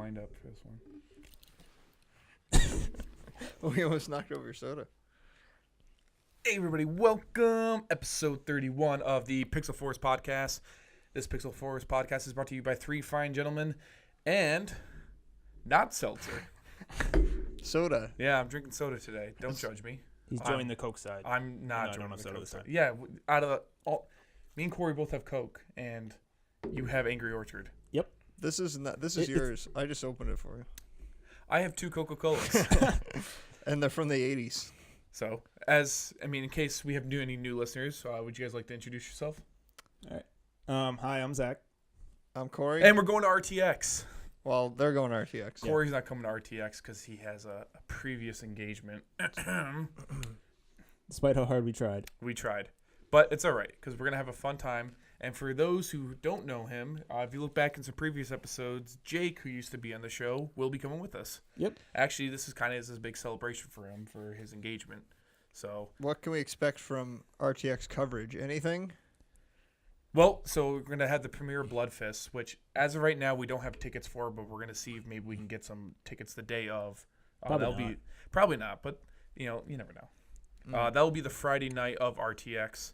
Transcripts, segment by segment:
wind up for this one. We almost knocked over your soda. Hey everybody, welcome! Episode 31 of the Pixel Force Podcast. This Pixel Force Podcast is brought to you by three fine gentlemen and not seltzer. Soda. Yeah, I'm drinking soda today. Don't judge me. He's joining the Coke side. I'm not joining the soda Coke this side. time. Yeah, out of me and Corey both have Coke, and you have Angry Orchard. Yep. This is yours. I just opened it for you. I have two Coca-Colas. And they're from the 80s. So, in case we have any new listeners, would you guys like to introduce yourself? All right. Hi, I'm Zach. I'm Corey. And we're going to RTX. Well, they're going to RTX. Corey's not coming to RTX because he has a previous engagement. Despite how hard we tried. We tried. But it's all right because we're going to have a fun time. And for those who don't know him, if you look back in some previous episodes, Jake, who used to be on the show, will be coming with us. Yep. Actually, this is kind of his big celebration for him for his engagement. So, what can we expect from RTX coverage? Anything? well, so we're going to have the premiere of Blood Fist, which as of right now we don't have tickets for, but we're going to see if maybe we can get some tickets the day of. Probably not, but you never know. That will be the Friday night of RTX.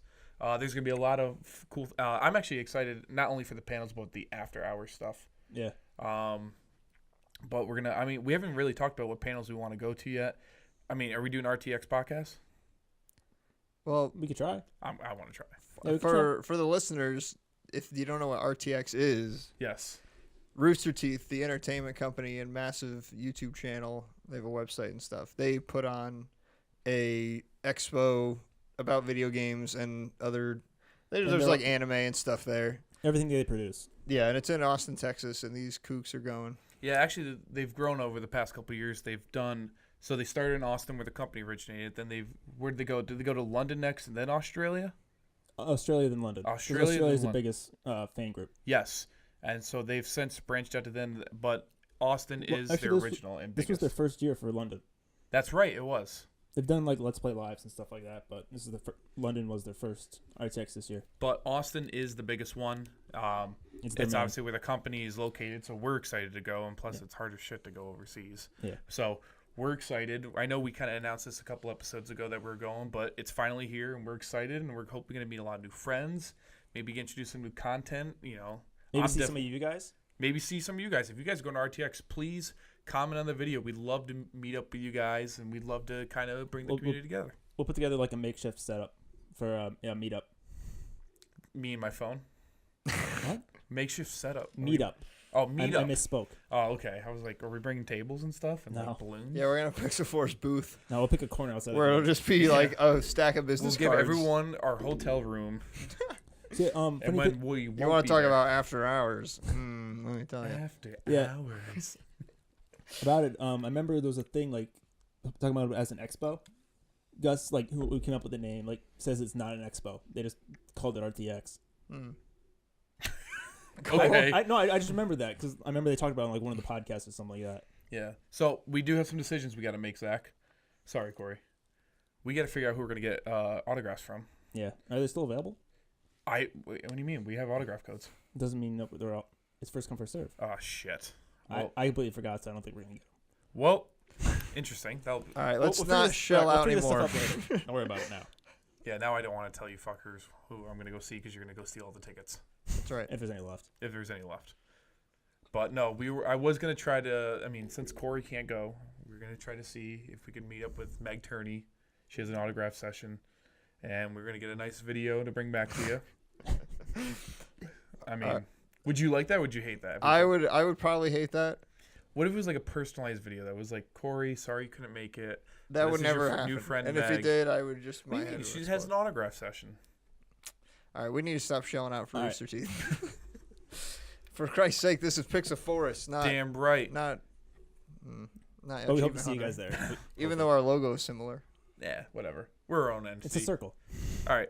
There's going to be a lot of cool. I'm actually excited not only for the panels but the after hours stuff. Yeah. But we're gonna. We haven't really talked about what panels we want to go to yet. Are we doing RTX podcast? Well, We could try. I want to try. Yeah, we could try. for the listeners, if you don't know what RTX is, Yes. Rooster Teeth, the entertainment company and massive YouTube channel, they have a website and stuff. They put on a expo about video games and other. There's like anime and stuff there. Everything they produce. Yeah, and it's in Austin, Texas, and these kooks are going. Yeah, actually, they've grown over the past couple of years. They've done. So they started in Austin where the company originated. Then where'd they go? Did they go to London next and then Australia? Australia than London. Australia is the biggest fan group. Yes. And so they've since branched out to them, but Austin is actually, their original and biggest. This was their first year for London. That's right, it was. They've done like Let's Play Lives and stuff like that, but this is London was their first RTX this year. But Austin is the biggest one. It's obviously where the company is located, so we're excited to go, and plus it's harder shit to go overseas. Yeah. So we're excited. I know we kind of announced this a couple episodes ago that we're going, but it's finally here, and we're excited, and we're hoping to meet a lot of new friends, maybe get introduced to some new content, Maybe see some of you guys. Maybe see some of you guys. If you guys are going to RTX, please comment on the video. We'd love to meet up with you guys, and we'd love to kind of bring the community together. We'll put together like a makeshift setup for meetup. Me and my phone. What? Makeshift setup. Meetup. Oh, meetup. I misspoke. Oh, okay. I was like, are we bringing tables and stuff and like balloons? Yeah, we're gonna Pixel Force booth No, we'll pick a corner outside. where it'll just be like a stack of business We'll give cards. everyone our hotel room. See, And when we You want to talk about after hours? Let me tell you. after hours? about it. I remember there was a thing like talking about it as an expo. Gus, like who came up with the name, like says it's not an expo. They just called it RTX. Okay. I just remember that because I remember they talked about it on like one of the podcasts or something like that. Yeah. So we do have some decisions we got to make, Zach. Sorry, Corey. We got to figure out who we're gonna get autographs from. Yeah, are they still available? Wait, what do you mean? We have autograph codes. Doesn't mean no, they're out. It's first come first serve. Oh shit. Well, I completely forgot, so I don't think we're gonna get them. well, interesting. All right, let's We'll not figure shell out we'll figure anymore. this stuff up later. Don't worry about it now. Yeah. Now I don't want to tell you fuckers who I'm gonna go see because you're gonna go steal all the tickets That's right. If there's any left. if there's any left. But no, I was gonna try to. Since Corey can't go, we're gonna try to see if we could meet up with Meg Turney. She has an autograph session, and we're gonna get a nice video to bring back to you. Would you like that? Or would you hate that? I would probably hate that. What if it was like a personalized video that was like, Corey, sorry you couldn't make it. That This would is your never happen. new friend, and if he Meg. did, I would just my What do you head mean? would She has an explode. autograph session. All right, we need to stop shelling out for All Rooster Teeth. For Christ's sake, this is Pixel Forest, not Damn right. not. But we hope Achievement to see you Hunter. guys there. Even though our logo is similar. Yeah, whatever. We're our own entity. It's a circle. All right,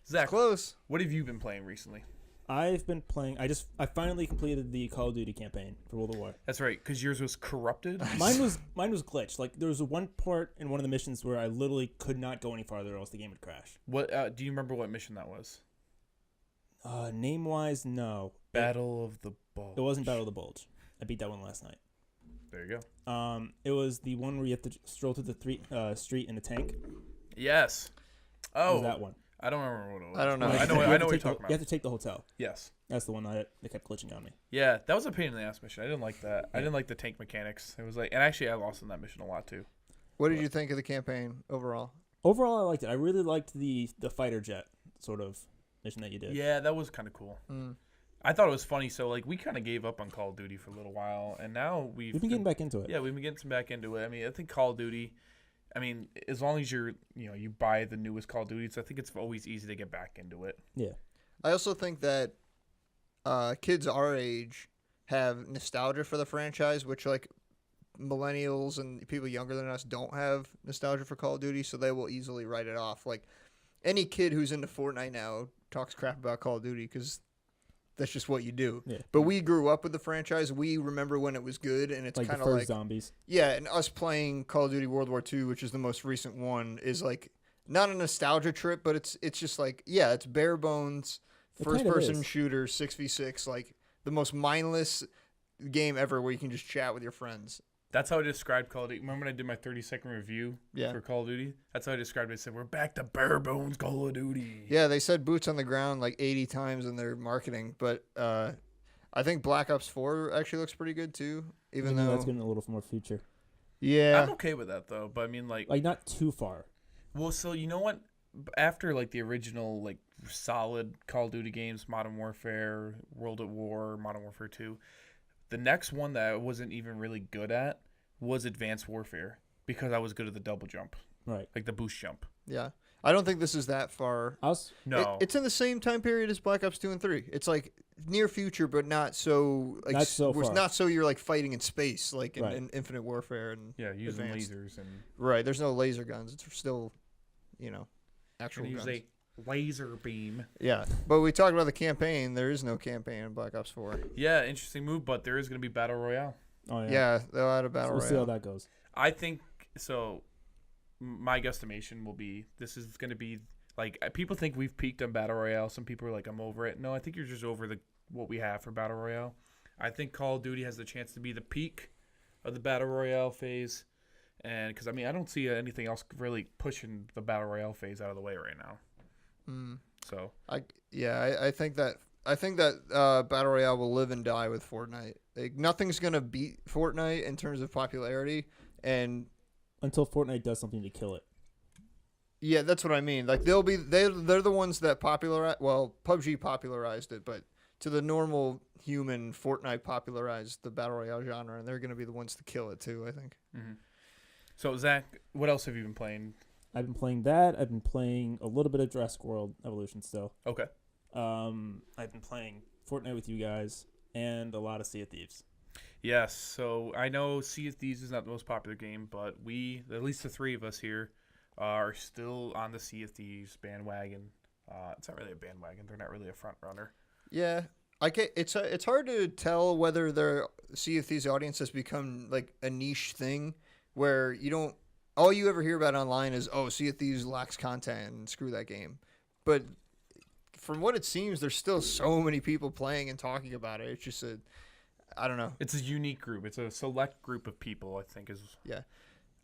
Zach. Close. What have you been playing recently? I've been playing. I finally completed the Call of Duty campaign for World of War. That's right, because yours was corrupted. Mine was glitched. Like there was one part in one of the missions where I literally could not go any farther, or else the game would crash. What do you remember? What mission that was? Name wise, no. Battle of the Bulge. It wasn't Battle of the Bulge. I beat that one last night. There you It was the one where you have to stroll through the street in a tank. go. Yes. It Oh, was that one. I don't remember what it was. I don't know. I know. You I have know to what you're take talking You about. have to take the hotel. Yes. That's the one that kept glitching on me. Yeah, that was a pain in the ass mission. I didn't like that. I didn't like the tank mechanics. It was like, and actually, I lost in that mission a lot too. What did you think of the campaign overall? Overall, I liked it. I really liked the fighter jet sort of mission that you did. Yeah, that was kind of cool. Mm. I thought it was funny. So like, we kind of gave up on Call of Duty for a little while, and now We've been getting back into it. Yeah, we've been getting back into it. I mean, I think Call of Duty. I mean, as long as you buy the newest Call of Duties, I think it's always easy to get back into it. Yeah. I also think that kids our age have nostalgia for the franchise, which like millennials and people younger than us don't have nostalgia for Call of Duty, so they will easily write it off. Like any kid who's into Fortnite now talks crap about Call of Duty because that's just what you do. Yeah. But we grew up with the franchise. We remember when it was good, and it's Like the kind of first like zombies. yeah. And us playing Call of Duty World War II, which is the most recent one, is like not a nostalgia trip, but it's just like yeah, it's bare bones It first kind of person is. shooter 6v6, like the most mindless game ever, where you can just chat with your friends. That's how I described Call of Duty. Remember when I did my 30-second review Yeah. for Call of Duty? That's how I described it. I said, we're back to bare bones Call of Duty. Yeah, they said boots on the ground like 80 times in their marketing, but I think Black Ops 4 actually looks pretty good too, even though that's getting a little more future. yeah. I'm okay with that, though. But I mean, like Not too far. well, so you know what? After, like, the original, like, solid Call of Duty games, Modern Warfare, World at War, Modern Warfare 2, the next one that I wasn't even really good at was Advanced Warfare because I was good at the double jump, Right. like the boost jump. Yeah. I don't think this is that far. No. It's in the same time period as Black Ops 2 and 3. It's like near future, but not so like Not so where it's far. not so you're like fighting in space like in, Right. in Infinite Warfare and yeah, using advanced. lasers and Right. There's no laser guns. It's still, actual use guns. a laser beam. Yeah. But we talked about the campaign. There is no campaign in Black Ops 4. Yeah, interesting move, but there is going to be Battle Royale. Oh yeah. Yeah, they'll add a So battle we'll see how royale. that goes. I think so. My guesstimation will be this is going to be like people think we've peaked on Battle Royale. Some people are like, I'm over it. No, I think you're just over what we have for Battle Royale. I think Call of Duty has the chance to be the peak of the Battle Royale phase. And because, I mean, I don't see anything else really pushing the Battle Royale phase out of the way right now. So I think that Battle Royale will live and die with Fortnite. Like, nothing's gonna beat Fortnite in terms of popularity, and Until Fortnite does something to kill it. yeah, that's what I mean. Like they're the ones that PUBG popularized it, but to the normal human, Fortnite popularized the Battle Royale genre, and they're gonna be the ones to kill it too. I think. So Zach, what else have you been playing? I've been playing that. I've been playing a little bit of Jurassic World Evolution still. Okay. I've been playing Fortnite with you guys and a lot of Sea of Thieves. Yes, so I know Sea of Thieves is not the most popular game, but we, at least the three of us here, are still on the Sea of Thieves bandwagon. It's not really a bandwagon; they're not really a front runner. Yeah, it's hard to tell whether their Sea of Thieves audience has become like a niche thing where all you ever hear about online is Sea of Thieves lacks content and screw that game. But from what it seems, there's still so many people playing and talking about it. It's just I don't know. It's a unique group. It's a select group of people. I think is. Yeah.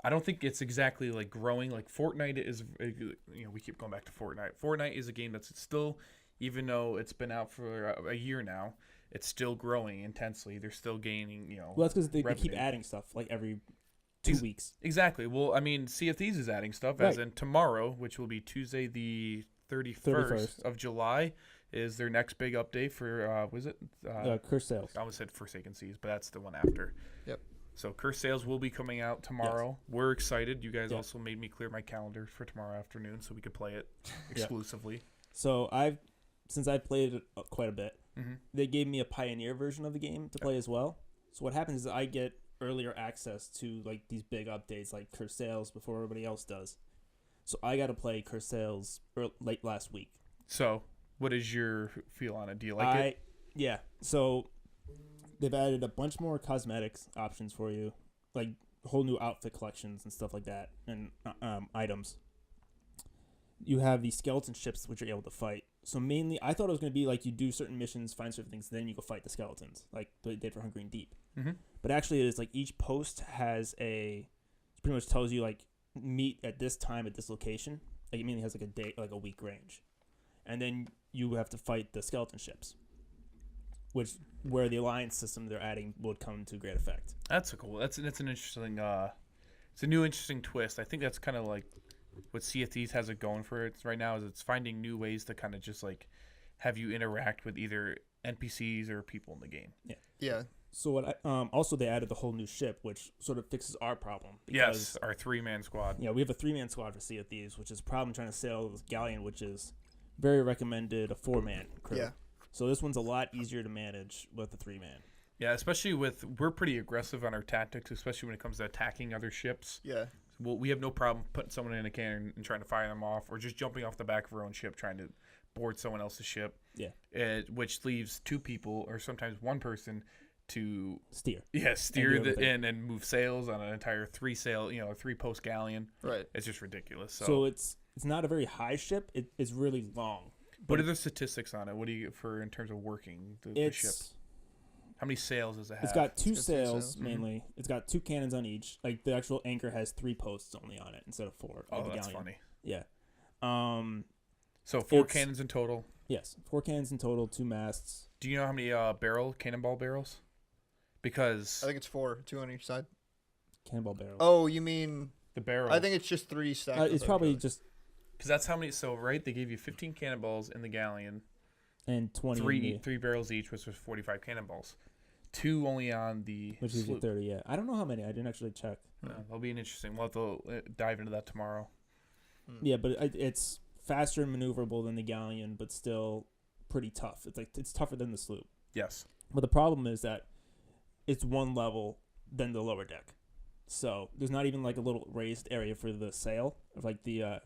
I don't think it's exactly like growing. Like Fortnite is, we keep going back to Fortnite. Fortnite is a game that's still, even though it's been out for a year now, it's still growing intensely. They're still gaining, Well, that's because they keep revenue. adding stuff like every 2 weeks. Exactly. Well, I mean, Sea of Thieves is adding stuff, as Right. in tomorrow, which will be Tuesday the 31st of July, is their next big update for, was it? Curse Sales. I almost said Forsaken Seas, but that's the one after. Yep. So Curse Sales will be coming out tomorrow. Yes. We're excited. You guys Yeah. also made me clear my calendar for tomorrow afternoon so we could play it exclusively. So since I've played it quite a bit, they gave me a Pioneer version of the game to play as well. So what happens is I get earlier access to like these big updates like Curse Sales before everybody else does. So I got to play Curse Sales late last week. So what is your feel on it? Do you like it? Yeah. So they've added a bunch more cosmetics options for you, like whole new outfit collections and stuff like that, and items. you have these skeleton ships which are able to fight. So mainly, I thought it was going to be like you do certain missions, find certain things, then you go fight the skeletons, like they did for Hungry and Deep. Mm-hmm. But actually, it is like each post has pretty much tells you like meet at this time at this location. Like it mainly has like a day, like a week range, and then you have to fight the skeleton ships, where the alliance system they're adding would come to great effect. That's cool. That's an interesting. It's a new interesting twist. I think that's kind of like what Sea of Thieves has it going for it right now. Is it's finding new ways to kind of just like have you interact with either NPCs or people in the game. Yeah. So what? Also, they added the whole new ship, which sort of fixes our problem. Yes, our 3-man squad. Yeah, we have a 3-man squad for Sea of Thieves, which is a problem trying to sail this galleon, which is very recommended a 4-man crew. Yeah. So this one's a lot easier to manage with a 3-man. Yeah, especially we're pretty aggressive on our tactics, especially when it comes to attacking other ships. Yeah. Well, we have no problem putting someone in a cannon and trying to fire them off, or just jumping off the back of our own ship trying to board someone else's ship. Yeah. Which leaves 2 people or sometimes 1 person to steer and move sails on an entire 3-sail, 3-post galleon. Right. It's just ridiculous. So it's not a very high ship. It's really long. What are the statistics on it? What do you get for in terms of working the ship? How many sails does it have? It's got 2 It's got 2 sails sails. mainly. Mm-hmm. It's got 2 cannons on each. Like the actual anchor has 3 posts only on it instead of 4. Oh, like that's galleon. funny. Yeah. So 4 cannons in total. Yes, 4 cannons in total, 2 masts. Do you know how many cannonball barrels? Because I think it's 4, 2 on each side. Cannonball barrels. Oh, you mean? the barrel. I think it's just 3 stacked. It's probably just because that's how many. So right, they gave you 15 cannonballs in the galleon. and 20 Three barrels each, which was 45 cannonballs. 2 only on the which is sloop. 30. Yeah, I don't know how many. I didn't actually check. That'll be an interesting. We'll have to dive into that tomorrow. Yeah, but it's faster and maneuverable than the galleon, but still pretty tough. It's tougher than the sloop. Yes. But the problem is that it's 1 level than the lower deck, so there's not even like a little raised area for the sail of like the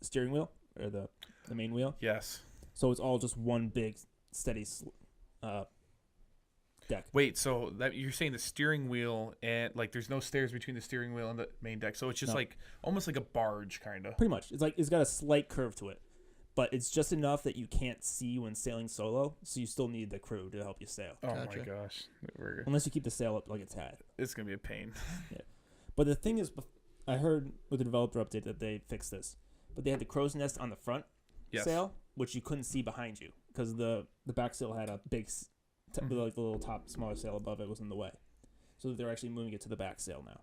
steering wheel or the main wheel. Yes. So it's all just one big steady deck. Wait, so that you're saying the steering wheel and like there's no stairs between the steering wheel and the main deck, so it's just No. like almost like a barge kind of. Pretty much, it's got a slight curve to it, but it's just enough that you can't see when sailing solo. So you still need the crew to help you sail, Oh Gotcha. my gosh, unless you keep the sail up like it's had. it's gonna be a pain. But the thing is, I heard with the developer update that they fixed this, but they had the crow's nest on the front Yes. sail, which you couldn't see behind you because the back sail had a big, like the little top smaller sail above it was in the way. So they're actually moving it to the back sail now.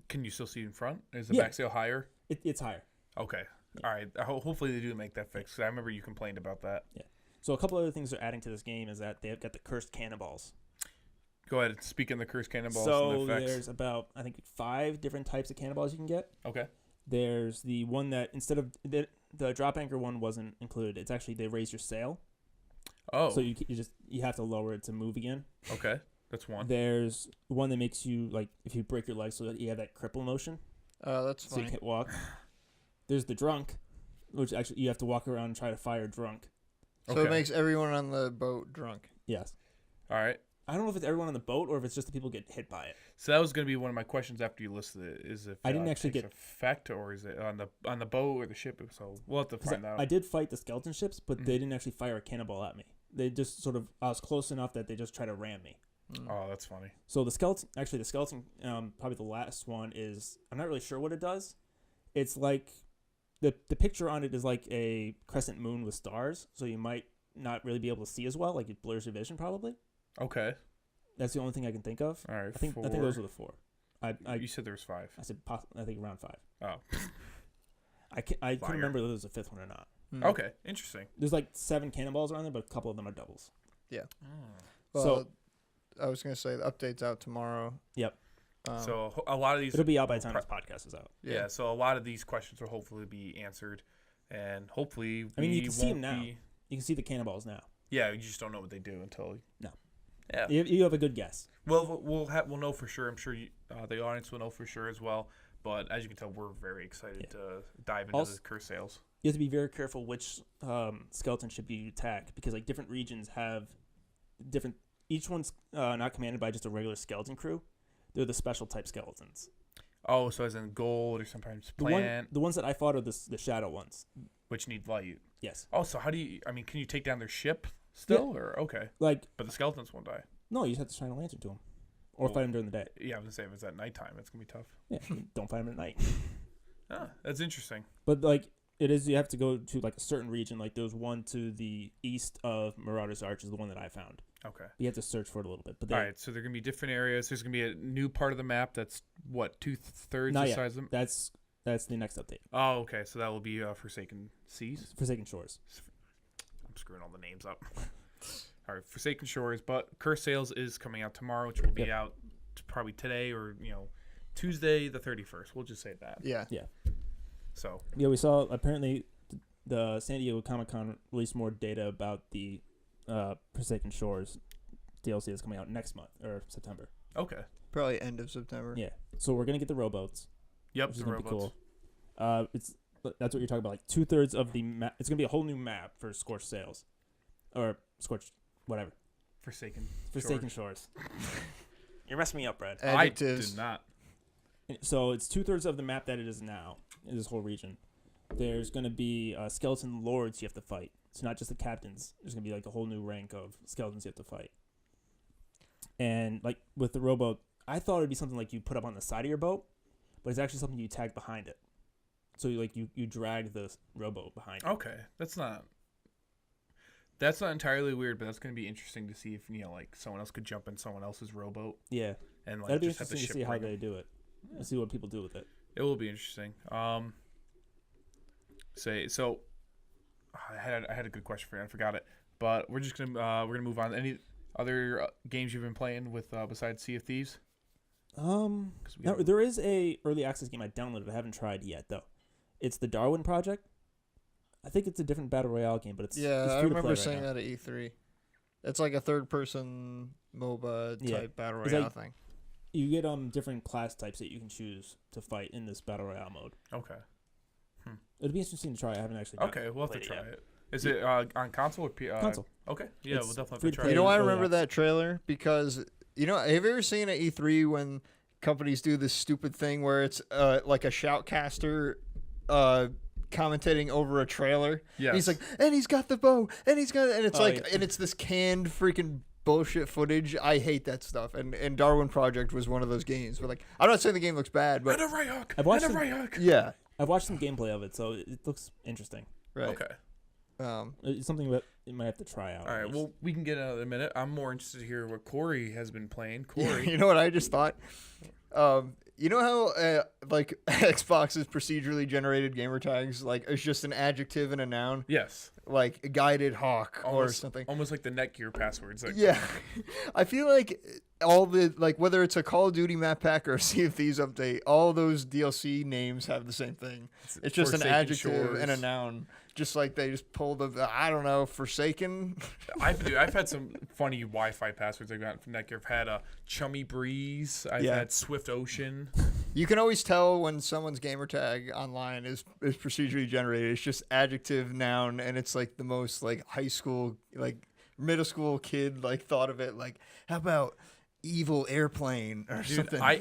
Can you still see in front? Is the Yeah. back sail higher? It's higher. Okay. All right. Hopefully they do make that fix. 'Cause I remember you complained about that. So a couple other things they're adding to this game is that they've got the cursed cannonballs. Go ahead. Speak in the cursed cannonballs So and the effects. there's about, I think, 5 different types of cannonballs you can get. Okay. There's the one that instead of the drop anchor one wasn't included. It's actually they raise your sail, Oh. so you have to lower it to move again. Okay. That's one. There's one that makes you like if you break your leg so that you have that cripple motion, That's so you funny. can't walk. There's the drunk, which actually you have to walk around and try to fire drunk. So Okay. it makes everyone on the boat drunk. Yes. All right. I don't know if it's everyone on the boat or if it's just the people get hit by it. So that was going to be one of my questions after you listed it. Is if I didn't it actually takes get- effect or is it on the boat or the ship? So we'll have to 'Cause find out. I did fight the skeleton ships, but Mhm. they didn't actually fire a cannonball at me. They just sort of I was close enough that they just tried to ram me. Oh, that's funny. So the skeleton, probably the last one is I'm not really sure what it does. It's like the picture on it is like a crescent moon with stars, so you might not really be able to see as well. Like it blurs your vision probably. Okay. That's the only thing I can think of. All right. I think those are the 4. You said there was 5. I said I think around 5. Oh. I couldn't Liar. remember whether there's a 5th one or not. Okay. Interesting. There's like 7 cannonballs around there, but a couple of them are doubles. Well, So- I was gonna say the update's out tomorrow. Yep. So a lot of these. It'll be out by the time this podcast is out. Yeah. So a lot of these questions will hopefully be answered, and hopefully I mean, you we can see 'em won't now. be- You can see the cannonballs now. Yeah, you just don't know what they do until. No. Yeah. You have a good guess. Well, we'll know for sure. I'm sure the audience will know for sure as well. But as you can tell, we're very excited to dive into Also- the curse sales. You have to be very careful which skeleton ship you attack because like different regions have different. Each one's not commanded by just a regular skeleton crew. They're the special type skeletons. Oh, so as in gold or sometimes The plant, ones that I fought are the shadow ones. which need light. Yes. Oh, so how do you? I mean, can you take down their ship still, or okay? Like, But the skeletons won't die. no, you just have to shine a lantern to them, or fight them during the day. Yeah, I was gonna say if it's at nighttime, it's gonna be tough. Yeah, don't fight them at night. Ah, that's interesting. But like it is, you have to go to like a certain region. Like there's one to the east of Marauder's Arch is the one that I found. Okay. You have to search for it a little bit. But All right, so there are gonna be different areas. There's gonna be a new part of the map that's what 2/3 Not the yet. size of them. That's the next update. Oh, okay. So that will be Forsaken Seas. Forsaken Shores. I'm screwing all the names up. All right, Forsaken Shores, but Cursed Sails is coming out tomorrow, which will be out probably today or Tuesday the 31st. We'll just say that. Yeah. Yeah. So Yeah, we saw apparently the San Diego Comic-Con released more data about the Forsaken Shores DLC that's coming out next month or September. okay. Probably end of September. Yeah. So we're gonna get the rowboats. Yep. Which is The gonna be robots. cool. That's what you're talking about. Like 2/3 of the map. It's gonna be a whole new map for Scorched Sails, or Scorched whatever. Forsaken Shores. You're messing me up, Brad. I Adjectives. did not. So it's 2/3 of the map that it is now in this whole region. There's gonna be skeleton lords you have to fight. It's not just the captains. There's gonna be like a whole new rank of skeletons you have to fight. And like with the rowboat, I thought it'd be something like you put up on the side of your boat, but it's actually something you tag behind it. So you drag the rowboat behind it. Okay, that's not entirely weird, but that's going to be interesting to see if like someone else could jump in someone else's rowboat Yeah, and like that'd be just have the interesting to ship see how bring they them. do it. And see what people do with it. It will be interesting. So I had a good question for you. I forgot it, but we're gonna move on. Any other games you've been playing with besides Sea of Thieves? 'Cause we Now, have- there is a early access game I downloaded. I haven't tried yet though. It's the Darwin Project. I think it's a different Battle Royale game, but it's Yeah, it's I free to play remember right saying now. that at E3. It's like a third-person MOBA type Yeah. battle It's royale like- thing. You get different class types that you can choose to fight in this Battle Royale mode. Okay. It'd be interesting to try. I haven't actually. Okay, we'll have to played it try yet. it. Is it on console or Console. Okay, yeah, It's we'll definitely free have to to try play. it. You know why I early remember access. that trailer? Because have you ever seen at E3 when companies do this stupid thing where it's like a shoutcaster commentating over a trailer? Yes. And he's like, and he's got the bow, and he's got, and it's Oh, like, yeah. and it's this canned freaking bullshit footage. I hate that stuff. And Darwin Project was one of those games. But like, I'm not saying the game looks bad, but And a Rayhawk. I've watched and a some- Rayhawk. yeah, I've watched some gameplay of it, so it looks interesting. right. Okay. It's something that you might have to try out. All at right. least. Well, we can get another minute. I'm more interested to hear what Corey has been playing. Corey. You know what I just thought? You know how like Xbox is procedurally generated gamer tags, like it's just an adjective and a noun, Yes. like guided hawk or Almost, something. Almost like the Netgear passwords. Like, Yeah, I feel like all the like whether it's a Call of Duty map pack or a Sea of Thieves update, all those DLC names have the same thing. It's just an Forsaken adjective and a Shores. noun. Just like they just pulled I don't know, Forsaken. I've had some funny Wi-Fi passwords I've gotten from Netgear. I've had a Chummy Breeze. I've Yeah. had Swift Ocean. You can always tell when someone's gamer tag online is procedurally generated. It's just adjective, noun, and it's like the most like high school, like middle school kid like thought of it. Like, how about evil airplane or Dude, something? I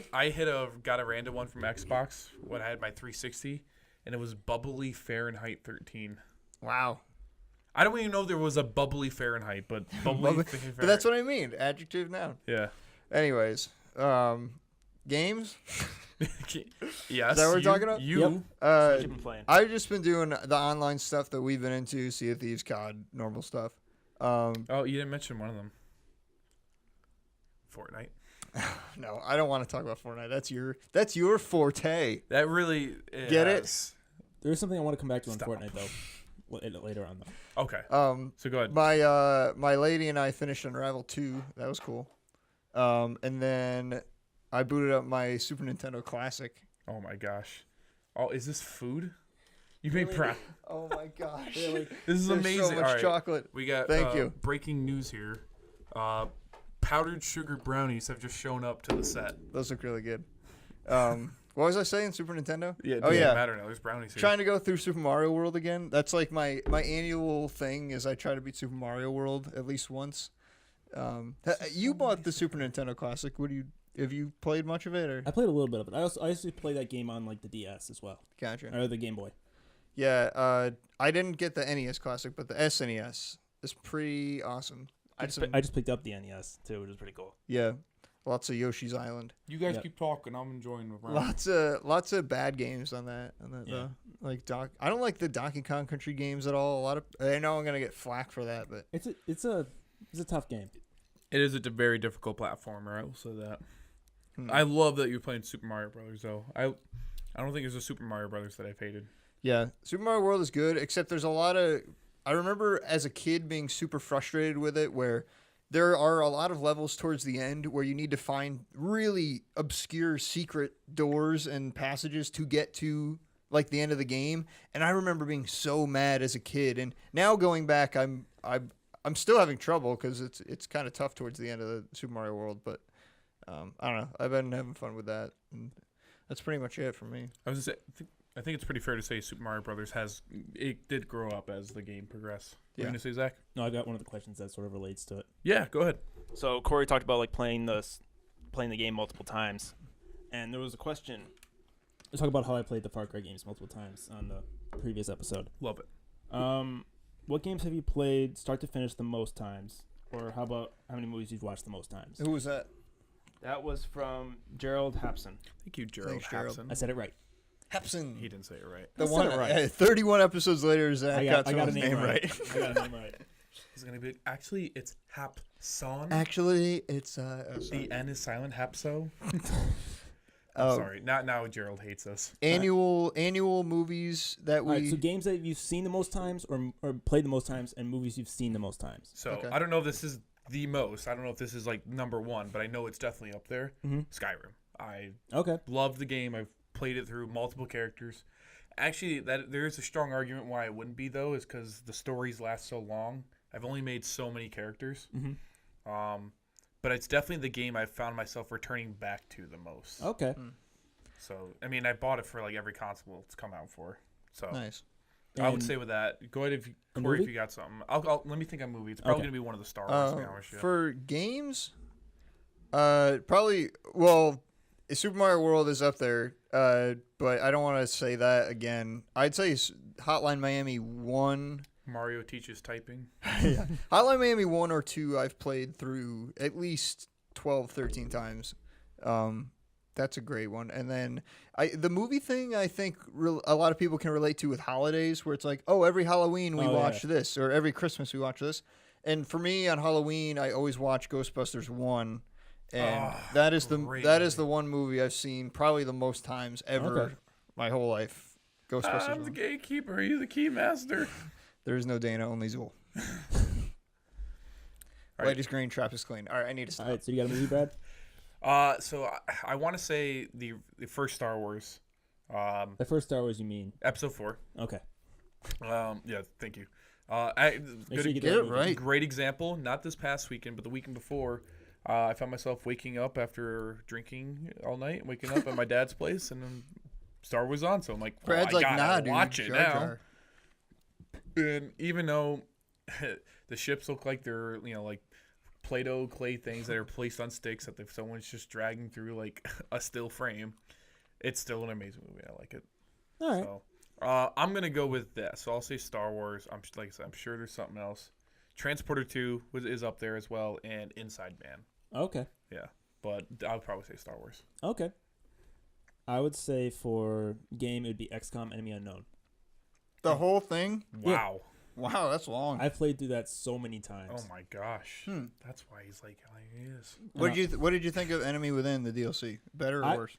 got a random one from Xbox when I had my 360, and it was bubbly Fahrenheit 13. Wow. I don't even know if there was a bubbly Fahrenheit, but bubbly Fahrenheit. But that's what I mean. Adjective, noun. Yeah. Anyways, games. Yes. Is that what we're talking about? You. Yep. What you been playing? I've just been doing the online stuff that we've been into, Sea of Thieves, COD, normal stuff. Oh, you didn't mention one of them. Fortnite. No, I don't want to talk about Fortnite. That's your forte. That really Get it? is- There is something I want to come back to Stop. on Fortnite though, later on though. Okay. So go ahead. My lady and I finished Unravel 2. That was cool. And then I booted up my Super Nintendo Classic. Oh my gosh. Oh, is this food? You made proud. Oh my gosh. Really? This is There's amazing. so much All right. chocolate. We got Thank you. breaking news here. Powdered sugar brownies have just shown up to the set. Those look really good. What was I saying? Super Nintendo? Yeah, it Oh doesn't yeah. matter now. There's brownies here. Trying to go through Super Mario World again. That's like my annual thing is I try to beat Super Mario World at least once. You bought the Super Nintendo Classic. What do you Have you played much of it? Or I played a little bit of it. I used to play that game on like the DS as well, gotcha. or the Game Boy. Yeah, I didn't get the NES Classic, but the SNES is pretty awesome. I just picked up the NES too, which is pretty cool. Yeah, lots of Yoshi's Island. You guys keep talking. I'm enjoying the round. Lots of bad games on that. Yeah. Like I don't like the Donkey Kong Country games at all. I know I'm gonna get flack for that, but It's a tough game. It is a very difficult platformer. I will say that. I love that you're playing Super Mario Brothers, though. I don't think there's a Super Mario Brothers that I've hated. Yeah, Super Mario World is good, except there's a lot of. I remember as a kid being super frustrated with it, where there are a lot of levels towards the end where you need to find really obscure secret doors and passages to get to like the end of the game, and I remember being so mad as a kid. And now going back, I'm still having trouble because it's kind of tough towards the end of the Super Mario World, but I don't know. I've been having fun with that, and that's pretty much it for me. I was gonna say, I think it's pretty fair to say Super Mario Brothers did grow up as the game progressed. What are you gonna say, Zach? No, I got one of the questions that sort of relates to it. Yeah, go ahead. So Corey talked about like playing the game multiple times, and there was a question. Let's talk about how I played the Far Cry games multiple times on the previous episode. Love it. What games have you played start to finish the most times, or how about how many movies you've watched the most times? Who was that? That was from Gerald Hapson. Thank you, Gerald Thanks, Gerald. Hapson. I said it right. Hepson. He didn't say it right. The I said one it right. 31 episodes later, Zach I got got a someone's name right. right. I got a name right. He's gonna be actually it's Hapson. Actually, it's The N is silent. Hapso. Oh. Sorry. Now Gerald hates us. annual movies that we. All right, so games that you've seen the most times, or played the most times, and movies you've seen the most times. So Okay. I don't know if this is the most. I don't know if this is like number one, but I know it's definitely up there. Skyrim. I love the game. I've played it through multiple characters. Actually, there is a strong argument why it wouldn't be though, is because the stories last so long. I've only made so many characters. But it's definitely the game I've found myself returning back to the most. Okay. So I mean, I bought it for like every console it's come out for. So Nice. I would say with that, go ahead Corey, if you got something. I'll let me think of a movie. It's probably gonna be one of the Star Wars. To be honest with you. For games, probably. Well, Super Mario World is up there, but I don't want to say that again. I'd say Hotline Miami 1. Mario teaches typing. Yeah. Hotline Miami 1 or 2 I've played through at least 12, 13 times. That's a great one. And then the movie thing, I think a lot of people can relate to with holidays, where it's like, oh, every Halloween we watch this, or every Christmas we watch this. And for me, on Halloween, I always watch Ghostbusters 1. And that is the one movie I've seen probably the most times ever my whole life. Ghostbusters I'm 1. the gatekeeper. He's the key master. There is no Dana, only Zool. Light is green, trap is clean. All right, I need to stop. All right, so you got a movie, Brad? So I want to say the first Star Wars. The first Star Wars, you mean? Episode 4. Okay. Yeah, thank you. Make sure you get that right. Great example. Not this past weekend, but the weekend before. I found myself waking up after drinking all night, waking up at my dad's place, and then Star Wars on. So I'm like, Brad's I like, gotta nah, dude. watch it Jar now. Jar. And even though the ships look like they're like Play-Doh clay things that are placed on sticks that someone's just dragging through like a still frame, it's still an amazing movie. I like it. All right. So I'm gonna go with that. So I'll say Star Wars. Like I said, I'm sure there's something else. Transporter 2 is up there as well, and Inside Man. Okay. Yeah, but I would probably say Star Wars. Okay. I would say for game, it would be XCOM Enemy Unknown. The whole thing? Wow. Wow, that's long. I've played through that so many times. Oh my gosh. That's why he's like how he is. What did you think of Enemy Within, the DLC? Better or worse?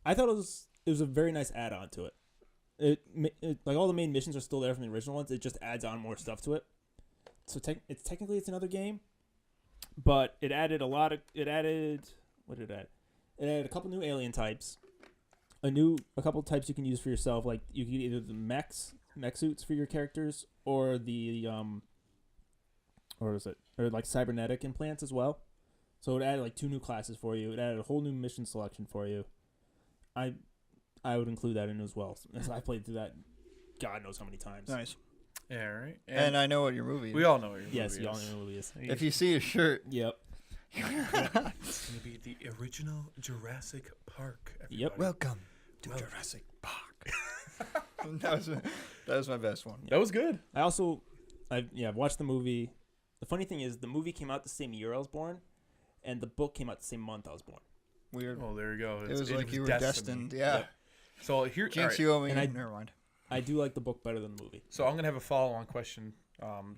I thought it was a very nice add-on to it. It like all the main missions are still there from the original ones. It just adds on more stuff to it. So technically it's another game, but it added what did it add? It added a couple new alien types, a couple types you can use for yourself. Like you can either the mech suits for your characters, or the or like cybernetic implants as well. So it added like 2 new classes for you. It added a whole new mission selection for you. I would include that in as well. So I played through that God knows how many times. Nice. Yeah, right. And I know what your movie is. We all know what your movie Yes, is. you all know what it is. If you see a shirt, Yep. It's gonna be the original Jurassic Park. Everybody. Yep. Welcome to Jurassic Park. that was my best one. That was good. I've watched the movie. The funny thing is, the movie came out the same year I was born, and the book came out the same month I was born. Weird. Oh, there you go. It was like you were destined. Yeah. Yep. So here, Jinx, right. you owe me. And Never mind. I do like the book better than the movie. So I'm gonna have a follow-on question.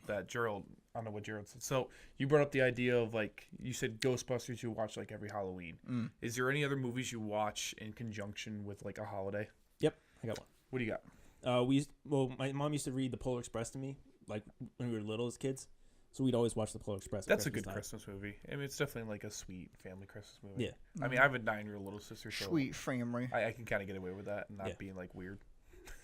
That Gerald, I don't know what Gerald said. So you brought up the idea of like you said Ghostbusters you watch like every Halloween. Is there any other movies you watch in conjunction with like a holiday? Yep, I got one. What do you got? My mom used to read the Polar Express to me, like when we were little as kids. So we'd always watch the Polar Express. That's a good Christmas movie. I mean, it's definitely like a sweet family Christmas movie. Yeah. I mean, I have a 9-year-old little sister, so Sweet family. I can kind of get away with that and not being like weird.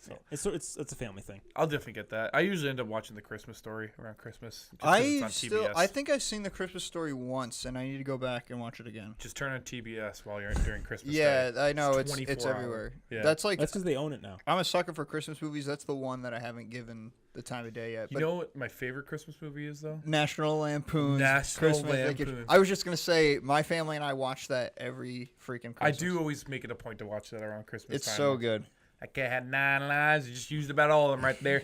So It's a family thing. I'll definitely get that. I usually end up watching The Christmas Story around Christmas. Just 'cause it's on TBS. I think I've seen The Christmas Story once, and I need to go back and watch it again. Just turn on TBS while you're during Christmas. Yeah, Day. I know It's it's 24 everywhere. hour. Yeah. That's Because they own it now. I'm a sucker for Christmas movies. That's the one that I haven't given the time of day yet. You know what my favorite Christmas movie is though? National Lampoon's National Christmas Vacation. Lampoon. I was just gonna say my family and I watch that every freaking Christmas. I do always make it a point to watch that around Christmas It's time. so good. That cat had 9 lives. You just used about all of them right there.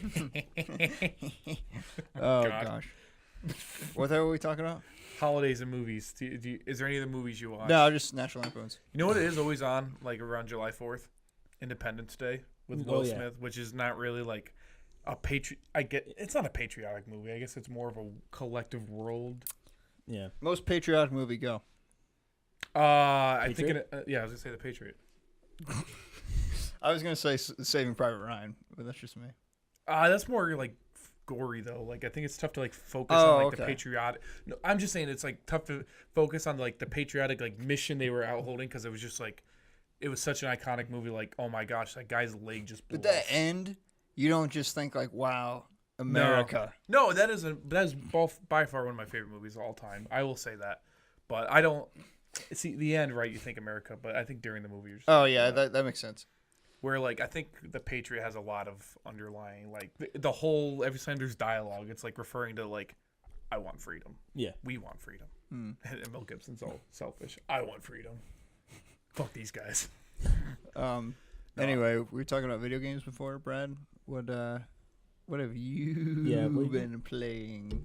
Oh God. gosh. What are we talking about? Holidays and movies. Is there any other movies you watch? No, just National Lampoon's. You know what it is always on, like around July 4th? Independence Day with Will Oh, yeah. Smith, which is not really like a it's not a patriotic movie. I guess it's more of a collective world. Yeah. Most patriotic movie, go. I think Patriot? I was gonna say The Patriot. I was gonna say Saving Private Ryan, but that's just me. That's more like gory though. Like I think it's tough to like focus Oh, on like the okay. patriotic. No, I'm just saying it's like tough to focus on like the patriotic like mission they were out holding because it was just like it was such an iconic movie. Like oh my gosh, that guy's leg just blew But that off. end, you don't just think like, wow, America. No, that is by far one of my favorite movies of all time. I will say that, but I don't see the end right. You think America, but I think during the movie, you're just Oh yeah, that makes sense. where like I think the Patriot has a lot of underlying like the whole every time there's dialogue, it's like referring to like I want freedom. Yeah. We want freedom. And Mel Gibson's all selfish. I want freedom. Fuck these guys. Anyway, we were talking about video games before, Brad. What have you been playing?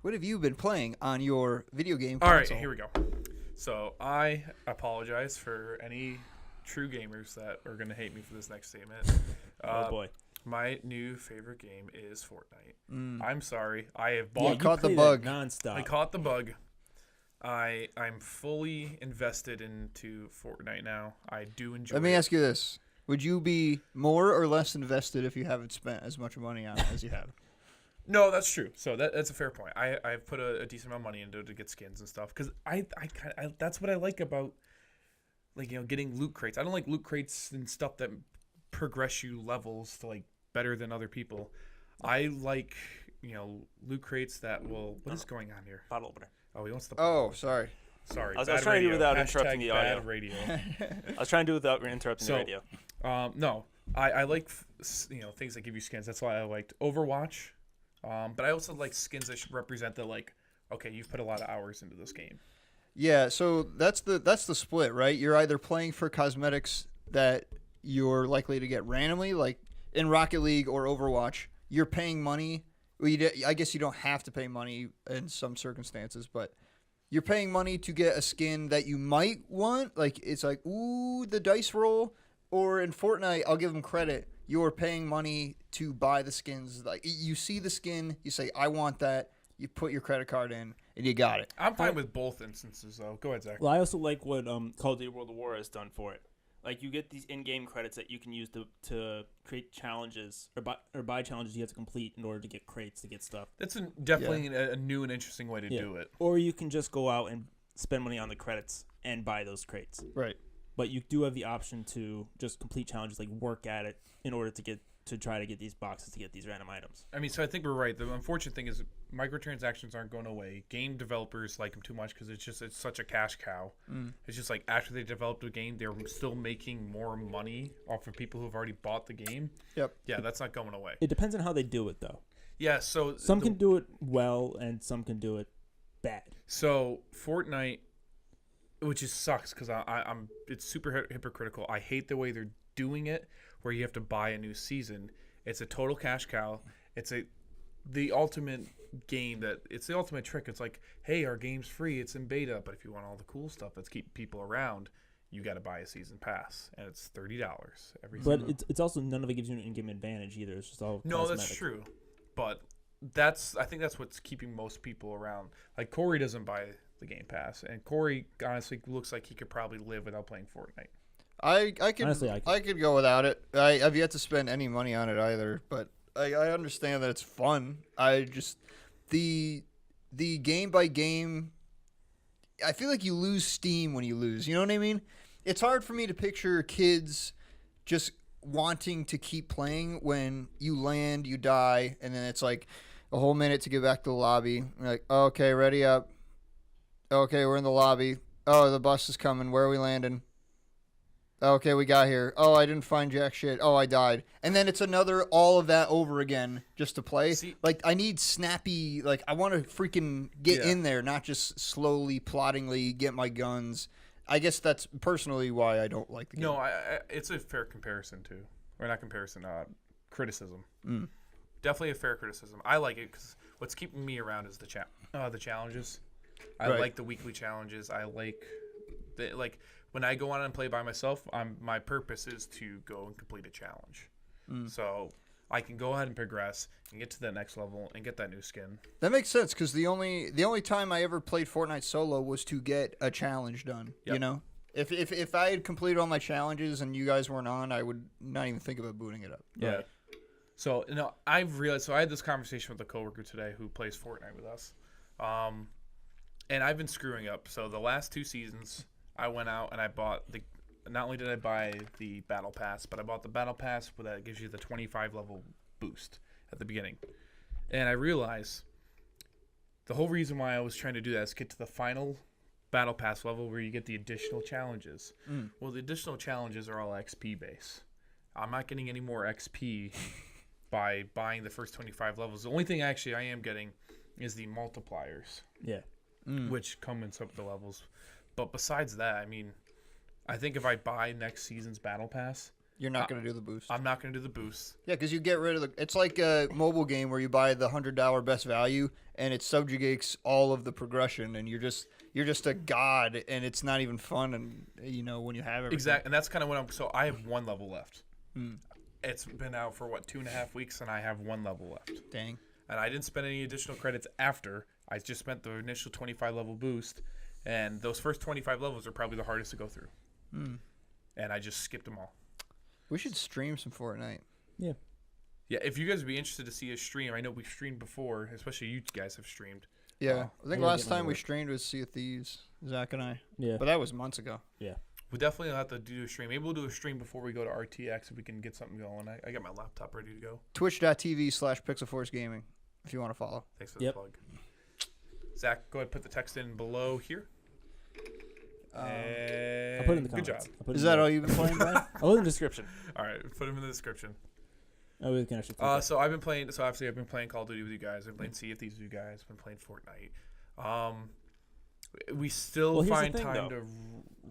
What have you been playing on your video game console? All right, here we go. So I apologize for any true gamers that are going to hate me for this next statement. Oh boy. My new favorite game is Fortnite. I'm sorry. I have bought. Yeah, You caught the play bug. that nonstop. I caught the bug. I'm fully invested into Fortnite now. I do enjoy. Let me it. ask you this: would you be more or less invested if you haven't spent as much money on it as you have? No, that's true. So that's a fair point. I've put a decent amount of money into it to get skins and stuff because I that's what I like about like getting loot crates. I don't like loot crates and stuff that progress you levels to like better than other people. I like loot crates that will. What is going on here? Bottle opener. Oh, he wants the. Oh, sorry. Sorry. I was bad trying to do radio. without Hashtag interrupting the audio. Bad radio. I was trying to do it without interrupting So- the radio. No, I like things that give you skins. That's why I liked Overwatch. But I also like skins that should represent that like okay, you've put a lot of hours into this game. Yeah, so that's the split, right? You're either playing for cosmetics that you're likely to get randomly, like in Rocket League or Overwatch. You're paying money. Well, I guess you don't have to pay money in some circumstances, but you're paying money to get a skin that you might want. Like it's like, ooh, the dice roll. Or in Fortnite, I'll give them credit. You're paying money to buy the skins. Like you see the skin, you say, I want that. You put your credit card in, and you got it. I'm fine with both instances though. Go ahead, Zach. Well, I also like what Call of Duty World of War has done for it. Like you get these in-game credits that you can use to create challenges or buy challenges you have to complete in order to get crates to get stuff. That's definitely a new and interesting way to do it. Or you can just go out and spend money on the credits and buy those crates. Right. But you do have the option to just complete challenges, like work at it in order to try to get these boxes to get these random items. I mean, so I think we're right. The unfortunate thing is microtransactions aren't going away. Game developers like them too much because it's such a cash cow. It's just like after they developed a game, they're still making more money off of people who've already bought the game. Yep. Yeah, that's not going away. It depends on how they do it, though. Yeah, so Some can do it well, and some can do it bad. So Fortnite, which just sucks because I'm it's super hypocritical. I hate the way they're doing it, where you have to buy a new season. It's a total cash cow. It's the ultimate game it's the ultimate trick. It's like, hey, our game's free. It's in beta, but if you want all the cool stuff that's keep people around, you got to buy a season pass, and it's $30 every. But season. it's also none of it gives you an in-game advantage either. It's just all No, cosmetic. that's true, but I think that's what's keeping most people around. Like Corey doesn't buy the Game Pass, and Corey honestly looks like he could probably live without playing Fortnite. I could Honestly, I could go without it. I've yet to spend any money on it either, but I understand that it's fun. I just the game by game. I feel like you lose steam when you lose. You know what I mean? It's hard for me to picture kids just wanting to keep playing when you land, you die, and then it's like a whole minute to get back to the lobby. You're like, oh, okay, ready up. Okay, we're in the lobby. Oh, the bus is coming. Where are we landing? Okay, we got here. Oh, I didn't find jack shit. Oh, I died. And then it's another all of that over again just to play. See, like, I need snappy, like, I want to freaking get in there, not just slowly, ploddingly get my guns. I guess that's personally why I don't like the game. No, it's a fair comparison too, or not comparison, criticism. Definitely a fair criticism. I like it because what's keeping me around is the challenges. I like the weekly challenges. I like when I go on and play by myself. My purpose is to go and complete a challenge, so I can go ahead and progress and get to that next level and get that new skin. That makes sense because the only time I ever played Fortnite solo was to get a challenge done. Yep. You know, if I had completed all my challenges and you guys weren't on, I would not even think about booting it up. Yeah. Right. So I've realized. So I had this conversation with a coworker today who plays Fortnite with us, and I've been screwing up. So the last 2 seasons, I went out and I bought not only did I buy the Battle Pass, but I bought the Battle Pass that gives you the 25 level boost at the beginning. And I realized the whole reason why I was trying to do that is get to the final Battle Pass level where you get the additional challenges. Well, the additional challenges are all XP base. I'm not getting any more XP by buying the first 25 levels. The only thing actually I am getting is the multipliers. Yeah. Which come in some of the levels. But besides that, I mean, I think if I buy next season's Battle Pass, You're not going to do the boost. I'm not going to do the boost. Yeah, because you get rid of it's like a mobile game where you buy the $100 best value and it subjugates all of the progression, and you're just a god, and it's not even fun. And when you have everything. Exactly, and that's kind of what So I have 1 level left. It's been out for 2.5 weeks, and I have 1 level left. Dang. And I didn't spend any additional credits after. I just spent the initial 25 level boost, and those first 25 levels are probably the hardest to go through. And I just skipped them all. We should stream some Fortnite. Yeah. Yeah, if you guys would be interested to see us stream, I know we've streamed before, especially you guys have streamed. Yeah, I think Yeah, last get my time we work. streamed was Sea of Thieves, Zach and I. Yeah. But that was months ago. Yeah. We definitely have to do a stream. Maybe we'll do a stream before we go to RTX if we can get something going. I got my laptop ready to go. Twitch.tv/PixelForceGaming if you want to follow. Thanks for the plug. Zach, go ahead and put the text in below here. I'll put it in the good comments. job. Is that all you've been playing, Brian? I'll put it in the description. All right, put them in the description. Oh, we can actually. Click it. So I've been playing. So obviously I've been playing Call of Duty with you guys. I've been playing Sea of Thieves with you guys. I've been playing Fortnite. We still Well, here's the find thing, time though. to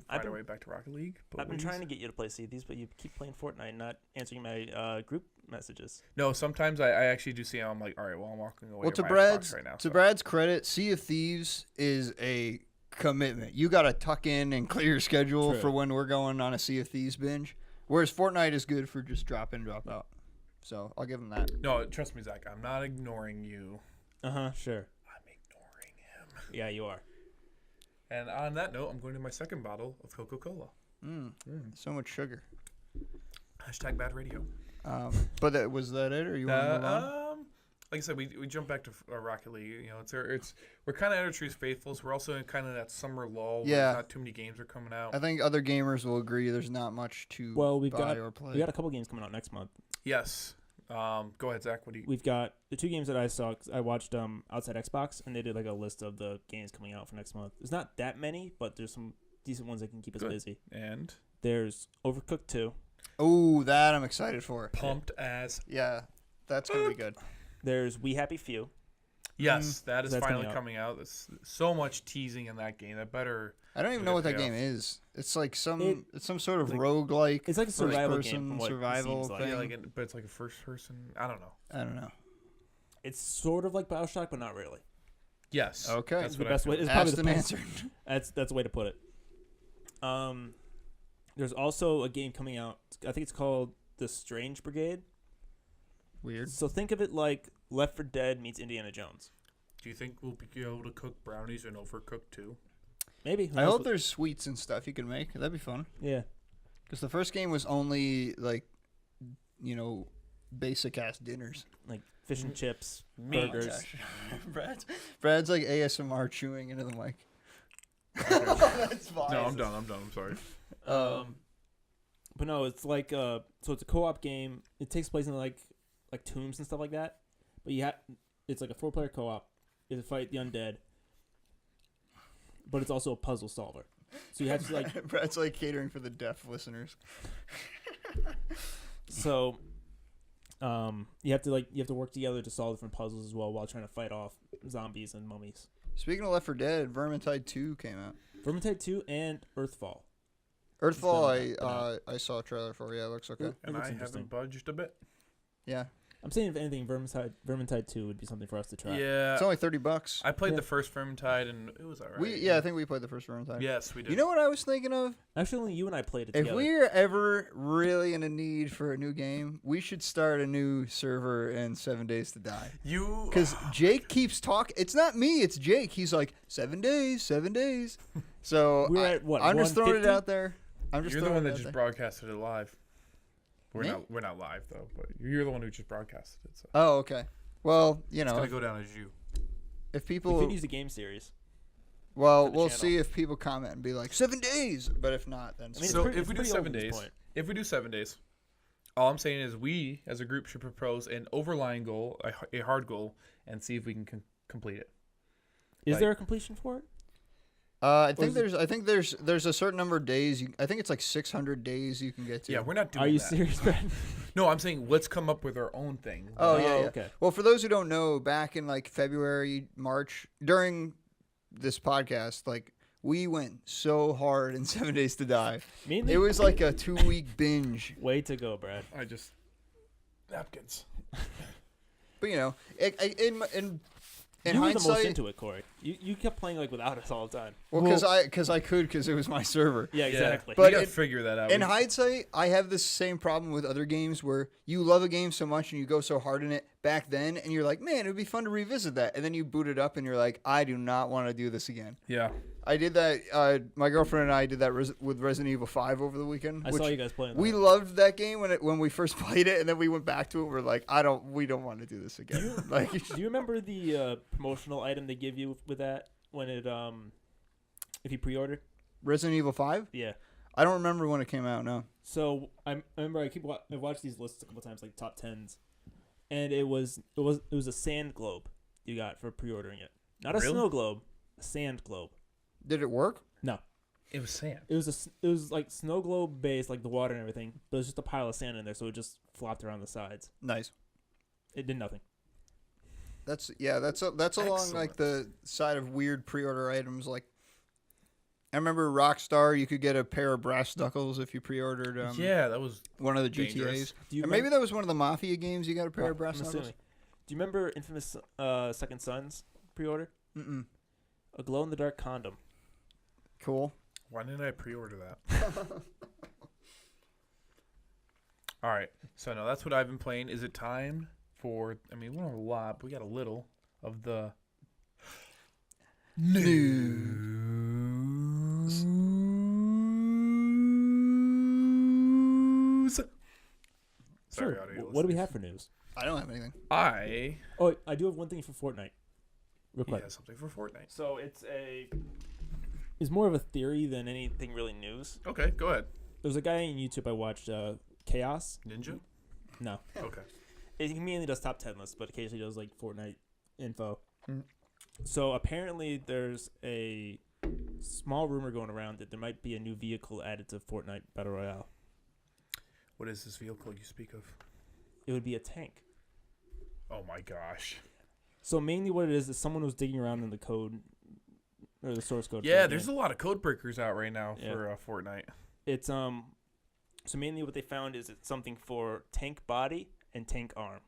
find our way back to Rocket League. But I've been trying to get you to play Sea of Thieves, but you keep playing Fortnite, not answering my group messages. No, sometimes I actually do see how I'm like, all right, well I'm walking away. Well, to from my Xbox Brad's right now, to Brad's credit, Sea of Thieves is a commitment. You got to tuck in and clear your schedule True. for when we're going on a Sea of Thieves binge. Whereas Fortnite is good for just drop in, drop out. So I'll give him that. No, trust me, Zach. I'm not ignoring you. Sure. I'm ignoring him. Yeah, you are. And on that note, I'm going to my second bottle of Coca-Cola. So much sugar. Hashtag bad radio. But was that it, or you want to move on? Like I said, we jump back to Rocket League. You know, we're kind of at our Truth Faithfuls. We're also in kind of that summer lull. Yeah. Where not too many games are coming out. I think other gamers will agree. There's not much to buy or play. We got a couple games coming out next month. Yes. Go ahead, Zach. What do you? We've got the 2 games that I saw. 'Cause I watched Outside Xbox, and they did like a list of the games coming out for next month. There's not that many, but there's some decent ones that can keep us busy. And There's Overcooked 2. Oh, that I'm excited for. pumped as. Yeah, that's gonna be good. There's We Happy Few. Yes, that is That's finally coming out. coming out. There's so much teasing in that game. That better. I don't even Would know it what that pay game off? is. It's like It- it's some sort of like- roguelike. It's like a survival game first-person from what it survival seems like. thing. Yeah, but it's like a first person. I don't know. I don't know. It's sort of like BioShock, but not really. Yes. Okay. That's The what best I way feel. is probably Asked the and best. answered. That's the way to put it. There's also a game coming out. I think it's called The Strange Brigade. Weird. So think of it like Left 4 Dead meets Indiana Jones. Do you think we'll be able to cook brownies and overcook too? Maybe. Who I knows hope what- there's sweets and stuff you can make. That'd be fun. Yeah. Because the first game was only like, basic ass dinners. Like fish and chips, Meat. burgers. Brad's like ASMR chewing into the mic. That's fine. No, I'm done. I'm sorry. But no, it's like so it's a co-op game. It takes place in like tombs and stuff like that. But it's like a 4-player co-op. You have to fight the undead. But it's also a puzzle solver. So you have to like Brad's like catering for the deaf listeners. so you have to work together to solve different puzzles as well while trying to fight off zombies and mummies. Speaking of Left 4 Dead, Vermintide 2 came out. Vermintide 2 and Earthfall. Earthfall, I saw a trailer for. Yeah, it looks okay. It And looks I interesting. haven't budged a bit. Yeah, I'm saying if anything, Vermintide 2 would be something for us to try. Yeah. it's only $30. I played Yeah. the first Vermintide and it was alright. I think we played the first Vermintide. Yes, we did. You know what I was thinking of? Actually, only you and I played it If together. we're ever really in a need for a new game, we should start a new server in 7 Days to Die. Because Jake keeps talking. It's not me, it's Jake. He's like, 7 days, 7 days. So We're at what, I'm just throwing it 150? out there. I'm just You're the throwing one it that out just there. broadcasted it live. Me? We're not live though, but you're the one who just broadcasted it. So Oh, okay. Well, it's gonna go down as you. if We people, could use the game series. well, for the we'll channel. see if people comment and be like 7 days. But if not, then I mean, So it's if we do pretty 7 open at this days, point. if we do 7 days, all I'm saying is we as a group should propose an overlying goal, a hard goal, and see if we can complete it. Is Like- there a completion for it? I is think there's a certain number of days. I think it's like 600 days you can get to. Yeah, we're not doing Are you that. serious, Ben? No, I'm saying let's come up with our own thing. Oh, yeah, yeah. Okay. Well, for those who don't know, back in like February, March, during this podcast, like we went so hard in 7 Days to Die. Mainly, It was like a 2-week binge. way to go, Brad. I just napkins. But in You were the most hindsight, into it, Corey. You kept playing like without us all the time. well, because it was my server. Yeah, exactly. But But you gotta it- figure that out. In hindsight, I have this same problem with other games where you love a game so much and you go so hard in it back then, and you're like, man, it would be fun to revisit that. And then you boot it up and you're like, I do not want to do this again. Yeah. I did that. My girlfriend and I did that with Resident Evil 5 over the weekend. I saw you guys playing. We that. loved that game when we first played it, and then we went back to it. We're like, we don't want to do this again. Like, Do you remember the promotional item they give you with that when it if you pre-order? Resident Evil 5? Yeah. I don't remember when it came out. No. So I remember I've watched these lists a couple times, like top 10s, and it was a sand globe you got for pre-ordering it, not a Really? snow globe, a sand globe. Did it work? No, It was sand. it was like snow globe based, like the water and everything, but it was just a pile of sand in there, so it just flopped around the sides. Nice. It did nothing. That's along like the side of weird pre-order items. Like, I remember Rockstar, you could get a pair of brass knuckles if you pre-ordered. Yeah, that was one of the dangerous. GTAs. Do you Or maybe that was one of the Mafia games. You got a pair of brass I'm knuckles. assuming. Do you remember infamous Second Sons pre-order? Mm-mm. A glow-in-the-dark condom. Cool. Why didn't I pre-order that? All right. So now that's what I've been playing. Is it time for? I mean, we don't have a lot, but we got a little of the news. Sorry, Sure. audio What do we listeners. have for news? I don't have anything. Oh, I do have one thing for Fortnite. Real quick. Yeah, something for Fortnite. So it's more of a theory than anything really news. Okay, go ahead. There's a guy on YouTube I watched, Chaos. Ninja. No, Okay. he mainly does top 10 lists, but occasionally does like Fortnite info. Mm. So apparently there's a small rumor going around that there might be a new vehicle added to Fortnite Battle Royale. What is this vehicle you speak of? It would be a tank. Oh my gosh. So mainly what it is someone was digging around in the code or the source code. Yeah, for the there's game. a lot of code breakers out right now Yeah. for Fortnite. It's So mainly what they found is it's something for tank body and tank arm.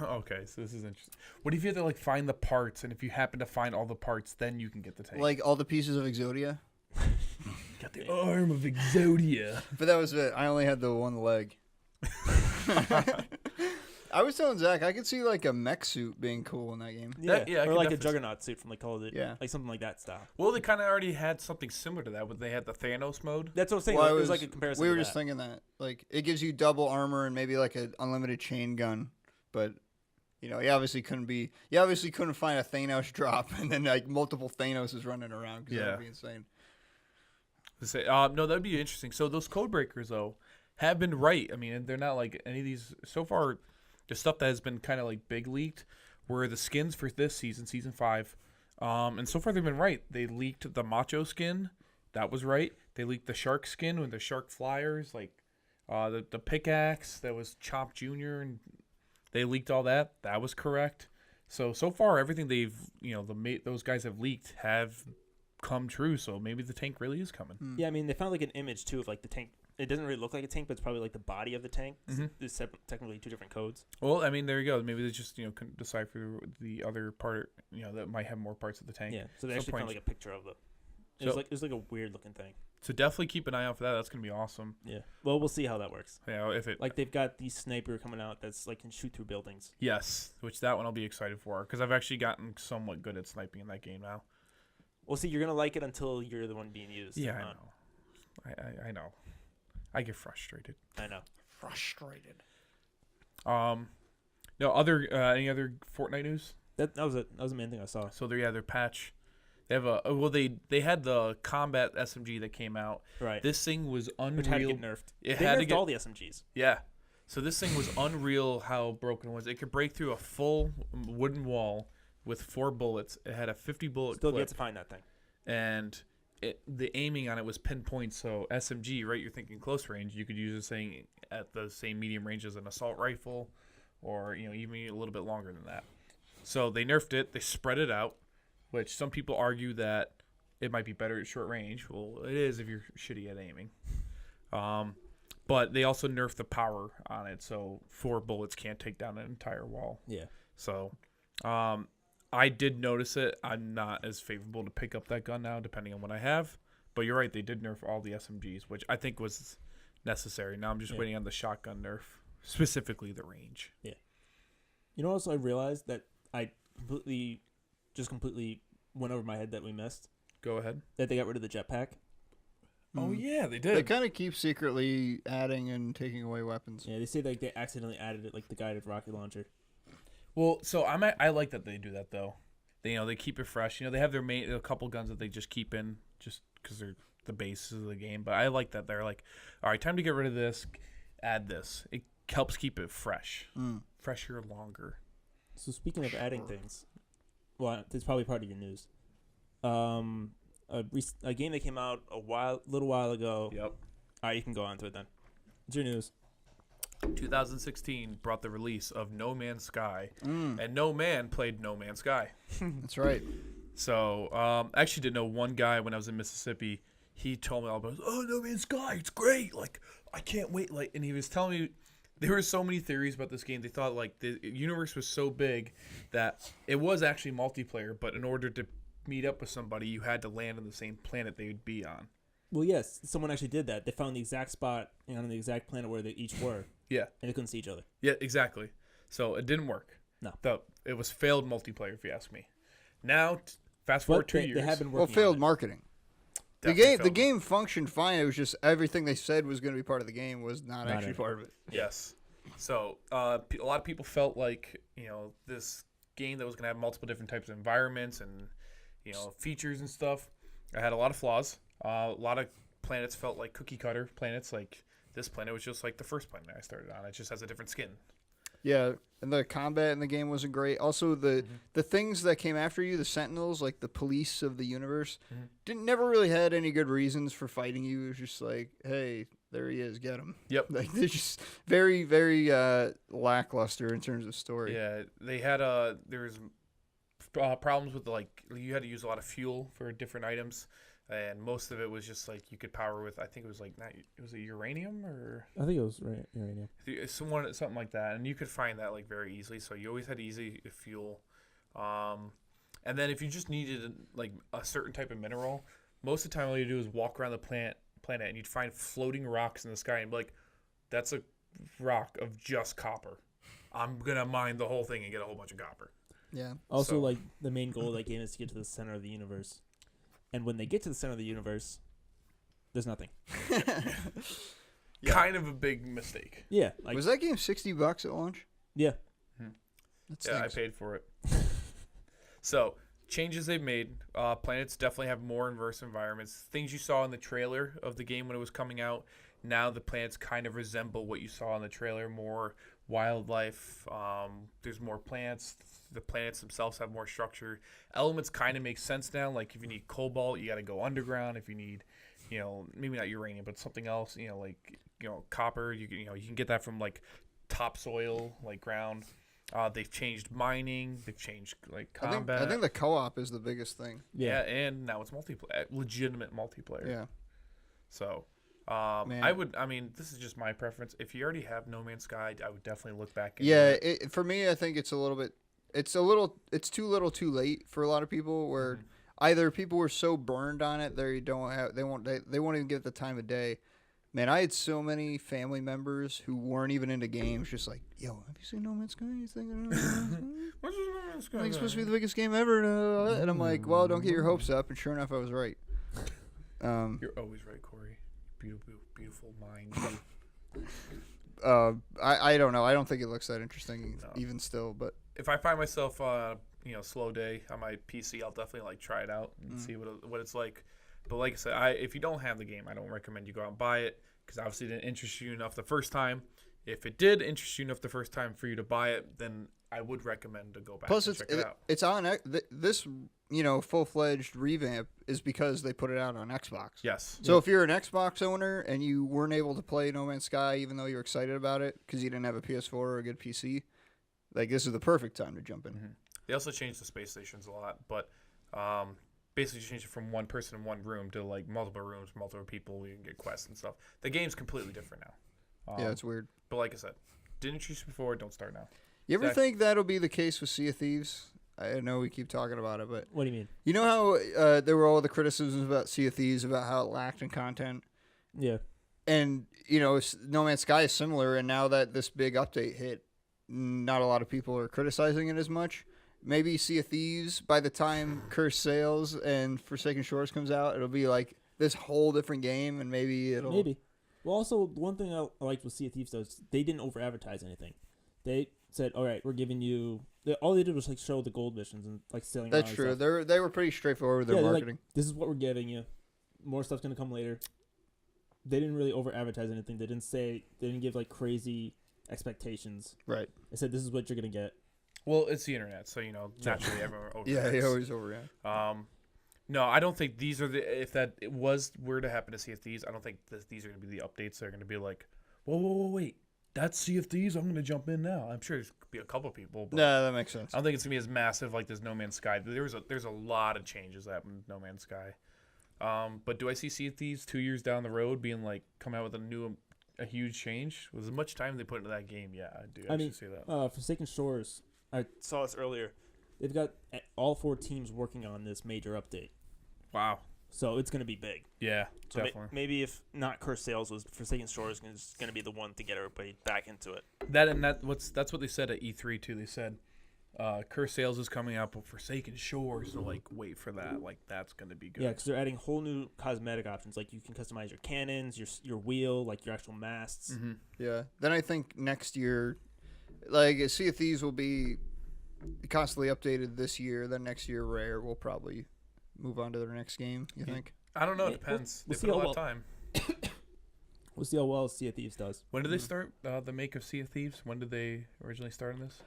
Okay, so this is interesting. What if you have to like find the parts, and if you happen to find all the parts, then you can get the tank? Like all the pieces of Exodia. Got the arm of Exodia. But that was it. I only had the one leg. I was telling Zach, I could see like a mech suit being cool in that game. Yeah, I or could like a definitely- Juggernaut suit from like Call of Duty. Yeah. Like something like that style. Well, they kind of already had something similar to that when they had the Thanos mode. That's what I'm saying. Well, like, I it was like a comparison. We to were that. just thinking that. Like, it gives you double armor and maybe like an unlimited chain gun. But, you obviously couldn't find a Thanos drop and then like multiple Thanoses running around because that Yeah. would be insane. No, that'd be interesting. So those code breakers though have been right. I mean, they're not like any of these so far. The stuff that has been kind of like big leaked were the skins for this season, season 5, and so far they've been right. They leaked the Macho skin, that was right. They leaked the shark skin with the shark flyers, like the pickaxe that was Chomp Jr. and they leaked all that. That was correct. So far everything they've those guys have leaked have come true. So maybe the tank really is coming. Yeah, I mean, they found like an image too of like the tank. It doesn't really look like a tank, but it's probably like the body of the tank. There's technically 2 different codes. Well, I mean, there you go. Maybe they just couldn't decipher the other part. That might have more parts of the tank. Yeah, so they So actually found points- like a picture of them. It So- was like a weird looking thing. So definitely keep an eye out for that. That's gonna be awesome. Yeah. Well, we'll see how that works. If it Like they've got the sniper coming out that's like can shoot through buildings. yes, which that one I'll be excited for because I've actually gotten somewhat good at sniping in that game now. Well, see, you're gonna like it until you're the one being used. Yeah, I know. I know. I get frustrated. I know. Frustrated. No any other Fortnite news? That was it. That was the main thing I saw. So their patch. They have they had the combat SMG that came out. Right. This thing was unreal. Which had to get nerfed. It They had to nerfed get all the SMGs. Yeah. So this thing was unreal how broken it was. It could break through a full wooden wall with 4 bullets. It had a 50 bullet Still clip. get to find that thing. And the aiming on it was pinpoint. So SMG, right? You're thinking close range. You could use this thing at the same medium range as an assault rifle or, even a little bit longer than that. So they nerfed it. They spread it out, which some people argue that it might be better at short range. Well, it is if you're shitty at aiming. But they also nerfed the power on it, so 4 bullets can't take down an entire wall. Yeah. So, I did notice it. I'm not as favorable to pick up that gun now, depending on what I have. But you're right, they did nerf all the SMGs, which I think was necessary. Now I'm just waiting on the shotgun nerf, specifically the range. Yeah. You know, also I realized that I completely went over my head that we missed. Go ahead. That they got rid of the jetpack. Oh yeah, they They did. kind of keep secretly adding and taking away weapons. Yeah, they say like they accidentally added it, like the guided rocket launcher. Well, so I like that they do that though. They keep it fresh. They have a couple guns that they just keep in just because they're the basis of the game. But I like that they're like, all right, time to get rid of this. Add this. It helps keep it fresh, fresher longer. So speaking of adding things, well, it's probably part of your news. A game that came out a little while ago. Yep. All right, you can go on to it then. It's your news. 2016 brought the release of No Man's Sky, and No Man played No Man's Sky. That's right. So I actually did know one guy when I was in Mississippi. He told me all about, No Man's Sky, it's great. Like, I can't wait. Like, and he was telling me there were so many theories about this game. They thought like the universe was so big that it was actually multiplayer, but in order to meet up with somebody, you had to land on the same planet they would be on. Well, yes, someone actually did that. They found the exact spot on the exact planet where they each were. Yeah. And they couldn't see each other. Yeah, exactly. So it didn't work. No. It was failed multiplayer, if you ask me. Now, fast forward But 2 years. they have been Well, working failed on it. marketing. Definitely The failed. game functioned fine. It was just everything they said was going to be part of the game was not actually anymore. part of it. Yes. So a lot of people felt like this game that was going to have multiple different types of environments and features and stuff. It had a lot of flaws. A lot of planets felt like cookie cutter planets. Like this planet was just like the first planet I started on. It just has a different skin. Yeah, and the combat in the game wasn't great. Also, the things that came after you, the Sentinels, like the police of the universe, never really had any good reasons for fighting you. It was just like, hey, there he is, get him. Yep. Like they're just very, very lackluster in terms of story. Yeah, they had there was problems with you had to use a lot of fuel for different items, and most of it was just like you could power with, I think it was like was it uranium or I think it was uranium. something like that, and you could find that like very easily. So you always had easy fuel, and then if you just needed like a certain type of mineral, most of the time all you do is walk around the planet and you'd find floating rocks in the sky and be like, that's a rock of just copper. I'm gonna mine the whole thing and get a whole bunch of copper. Yeah. Also, So- like the main goal of that game is to get to the center of the universe, and when they get to the center of the universe, there's nothing. Yeah. Kind of a big mistake. Yeah, like Was that game $60 at launch? yeah. That Yeah, I stinks. paid for it. So, changes they've made. Planets definitely have more inverse environments. Things you saw in the trailer of the game when it was coming out, now the planets kind of resemble what you saw in the trailer. More wildlife. There's more plants. The planets themselves have more structure. Elements kind of make sense now. Like if you need cobalt, you got to go underground. If you need, maybe not uranium, but something else, copper, you can get that from like topsoil, like ground. They've changed mining. They've changed like combat. I think the co-op is the biggest thing. yeah, and now it's multiplayer, legitimate multiplayer. Yeah. So, Man. this is just my preference. If you already have No Man's Sky, I would definitely look back. Yeah, for me, I think it's too little too late for a lot of people where either people were so burned on it they won't even give it the time of day. Man, I had so many family members who weren't even into games, just like, yo, have you seen No Man's Sky? You think No Man's Sky? What's No Man's Sky? I think it's supposed to be the biggest game ever, and I'm like, well, don't get your hopes up. And sure enough, I was right. You're always right, Corey. Beautiful, beautiful mind. I don't know. I don't think it looks that interesting, No. even still. But If I find myself slow day on my PC, I'll definitely try it out and see what it's like. But like I said, if you don't have the game, I don't recommend you go out and buy it because obviously it didn't interest you enough the first time. If it did interest you enough the first time for you to buy it, then I would recommend to go back plus, and check it out. it's on this full-fledged revamp is because they put it out on Xbox. Yes. So if you're an Xbox owner and you weren't able to play No Man's Sky even though you're excited about it because you didn't have a PS4 or a good PC, like this is the perfect time to jump in. Mm-hmm. They also changed the space stations a lot, but basically changed it from one person in one room to like multiple rooms, multiple people. You can get quests and stuff. The game's completely different now. Yeah, it's weird. But like I said, didn't interest you before, don't start now. You ever Exactly. think that'll be the case with Sea of Thieves? I know we keep talking about it, but What do you mean? you know how there were all the criticisms about Sea of Thieves about how it lacked in content? Yeah. And, No Man's Sky is similar, and now that this big update hit, not a lot of people are criticizing it as much. Maybe Sea of Thieves, by the time Cursed Sails and Forsaken Shores comes out, it'll be like this whole different game, and maybe it'll... Maybe. Well, also, one thing I liked with Sea of Thieves, though, is they didn't over-advertise anything. They said, all right, we're giving you... all they did was, like, show the gold missions and, like, sailing around. That's true. And stuff. They were pretty straightforward with their they're marketing. like, this is what we're giving you. More stuff's going to come later. They didn't really over-advertise anything. They didn't give, like, crazy expectations. Right. They said, this is what you're going to get. Well, it's the internet, so naturally everyone overreacts. Yeah, they always overreact. No, I don't think these are if that were to happen to Sea of Thieves, I don't think these are going to be the updates. They're going to be like, whoa, wait, that's Sea of Thieves. I'm going to jump in now. I'm sure there's going to be a couple people, but No, that makes sense. I don't think it's going to be as massive like this No Man's Sky. There's a lot of changes that happened with No Man's Sky. But do I see Sea of Thieves 2 years down the road being like come out with a huge change? Was as much time they put into that game? Yeah, I do. I see that. Forsaken Shores, I saw this earlier. they've got all 4 teams working on this major update. Wow. So it's going to be big. Yeah, So definitely. maybe if not Cursed Sales, was Forsaken Shores is going to be the one to get everybody back into it. That's what they said at E3 too. They said Curse Sales is coming out, but Forsaken Shores. So like, wait for that. Like that's gonna be good. Yeah, because they're adding whole new cosmetic options. Like you can customize your cannons, your wheel, like your actual masts. Mm-hmm. Yeah. Then I think next year, like Sea of Thieves will be constantly updated this year. Then next year, Rare will probably move on to their next game. You think? I don't know. It Yeah, depends. we'll They see put a how lot of time. We'll see how well Sea of Thieves does. When did they start the make of Sea of Thieves? When did they originally start on this?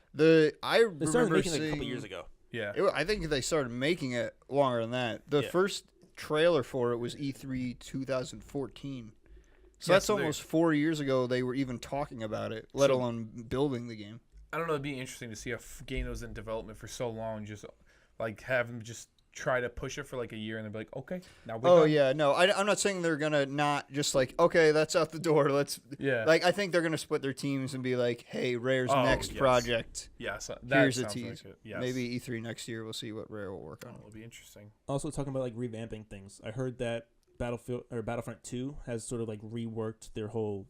I They started remember making seeing A couple years ago. Yeah. I think they started making it longer than that. The Yeah. first trailer for it was E3 2014. So that's almost 4 years ago they were even talking about it, let alone building the game. I don't know. It'd be interesting to see a game that was in development for so long, just like have them just try to push it for like a year and then be like, okay, now we're done. Yeah, no, I'm not saying they're gonna not just like, okay, that's out the door. Let's like I think they're gonna split their teams and be like, hey, Rare's next project. Yes, here's a tease. Like yes. Maybe E3 next year we'll see what Rare will work on. It'll be interesting. Also talking about like revamping things. I heard that Battlefront 2 has sort of like reworked their whole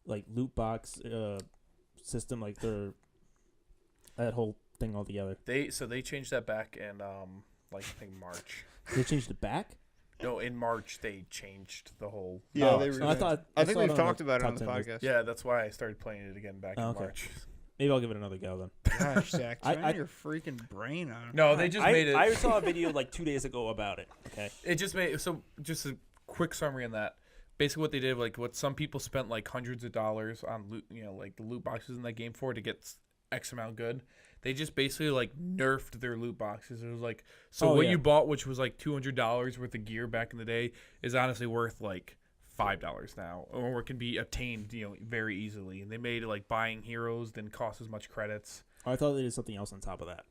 like loot box system, like that whole thing altogether. They changed that back in like I think March. They changed it back? No, in March they changed the whole. Yeah, I think we've talked about it on the podcast. Yeah, that's why I started playing it again back in March. Maybe I'll give it another go then. Gosh, Zach, turn your freaking brain on. No, they just made it. I saw a video like 2 days ago about it. Okay. It just made just a quick summary on that. Basically, what they did, like what some people spent like hundreds of dollars on loot, like the loot boxes in that game for to get X amount good. They just basically like nerfed their loot boxes. It was like you bought, which was like $200 worth of gear back in the day, is honestly worth like $5 now, or it can be obtained very easily. And they made it like buying heroes didn't cost as much credits. I thought they did something else on top of that.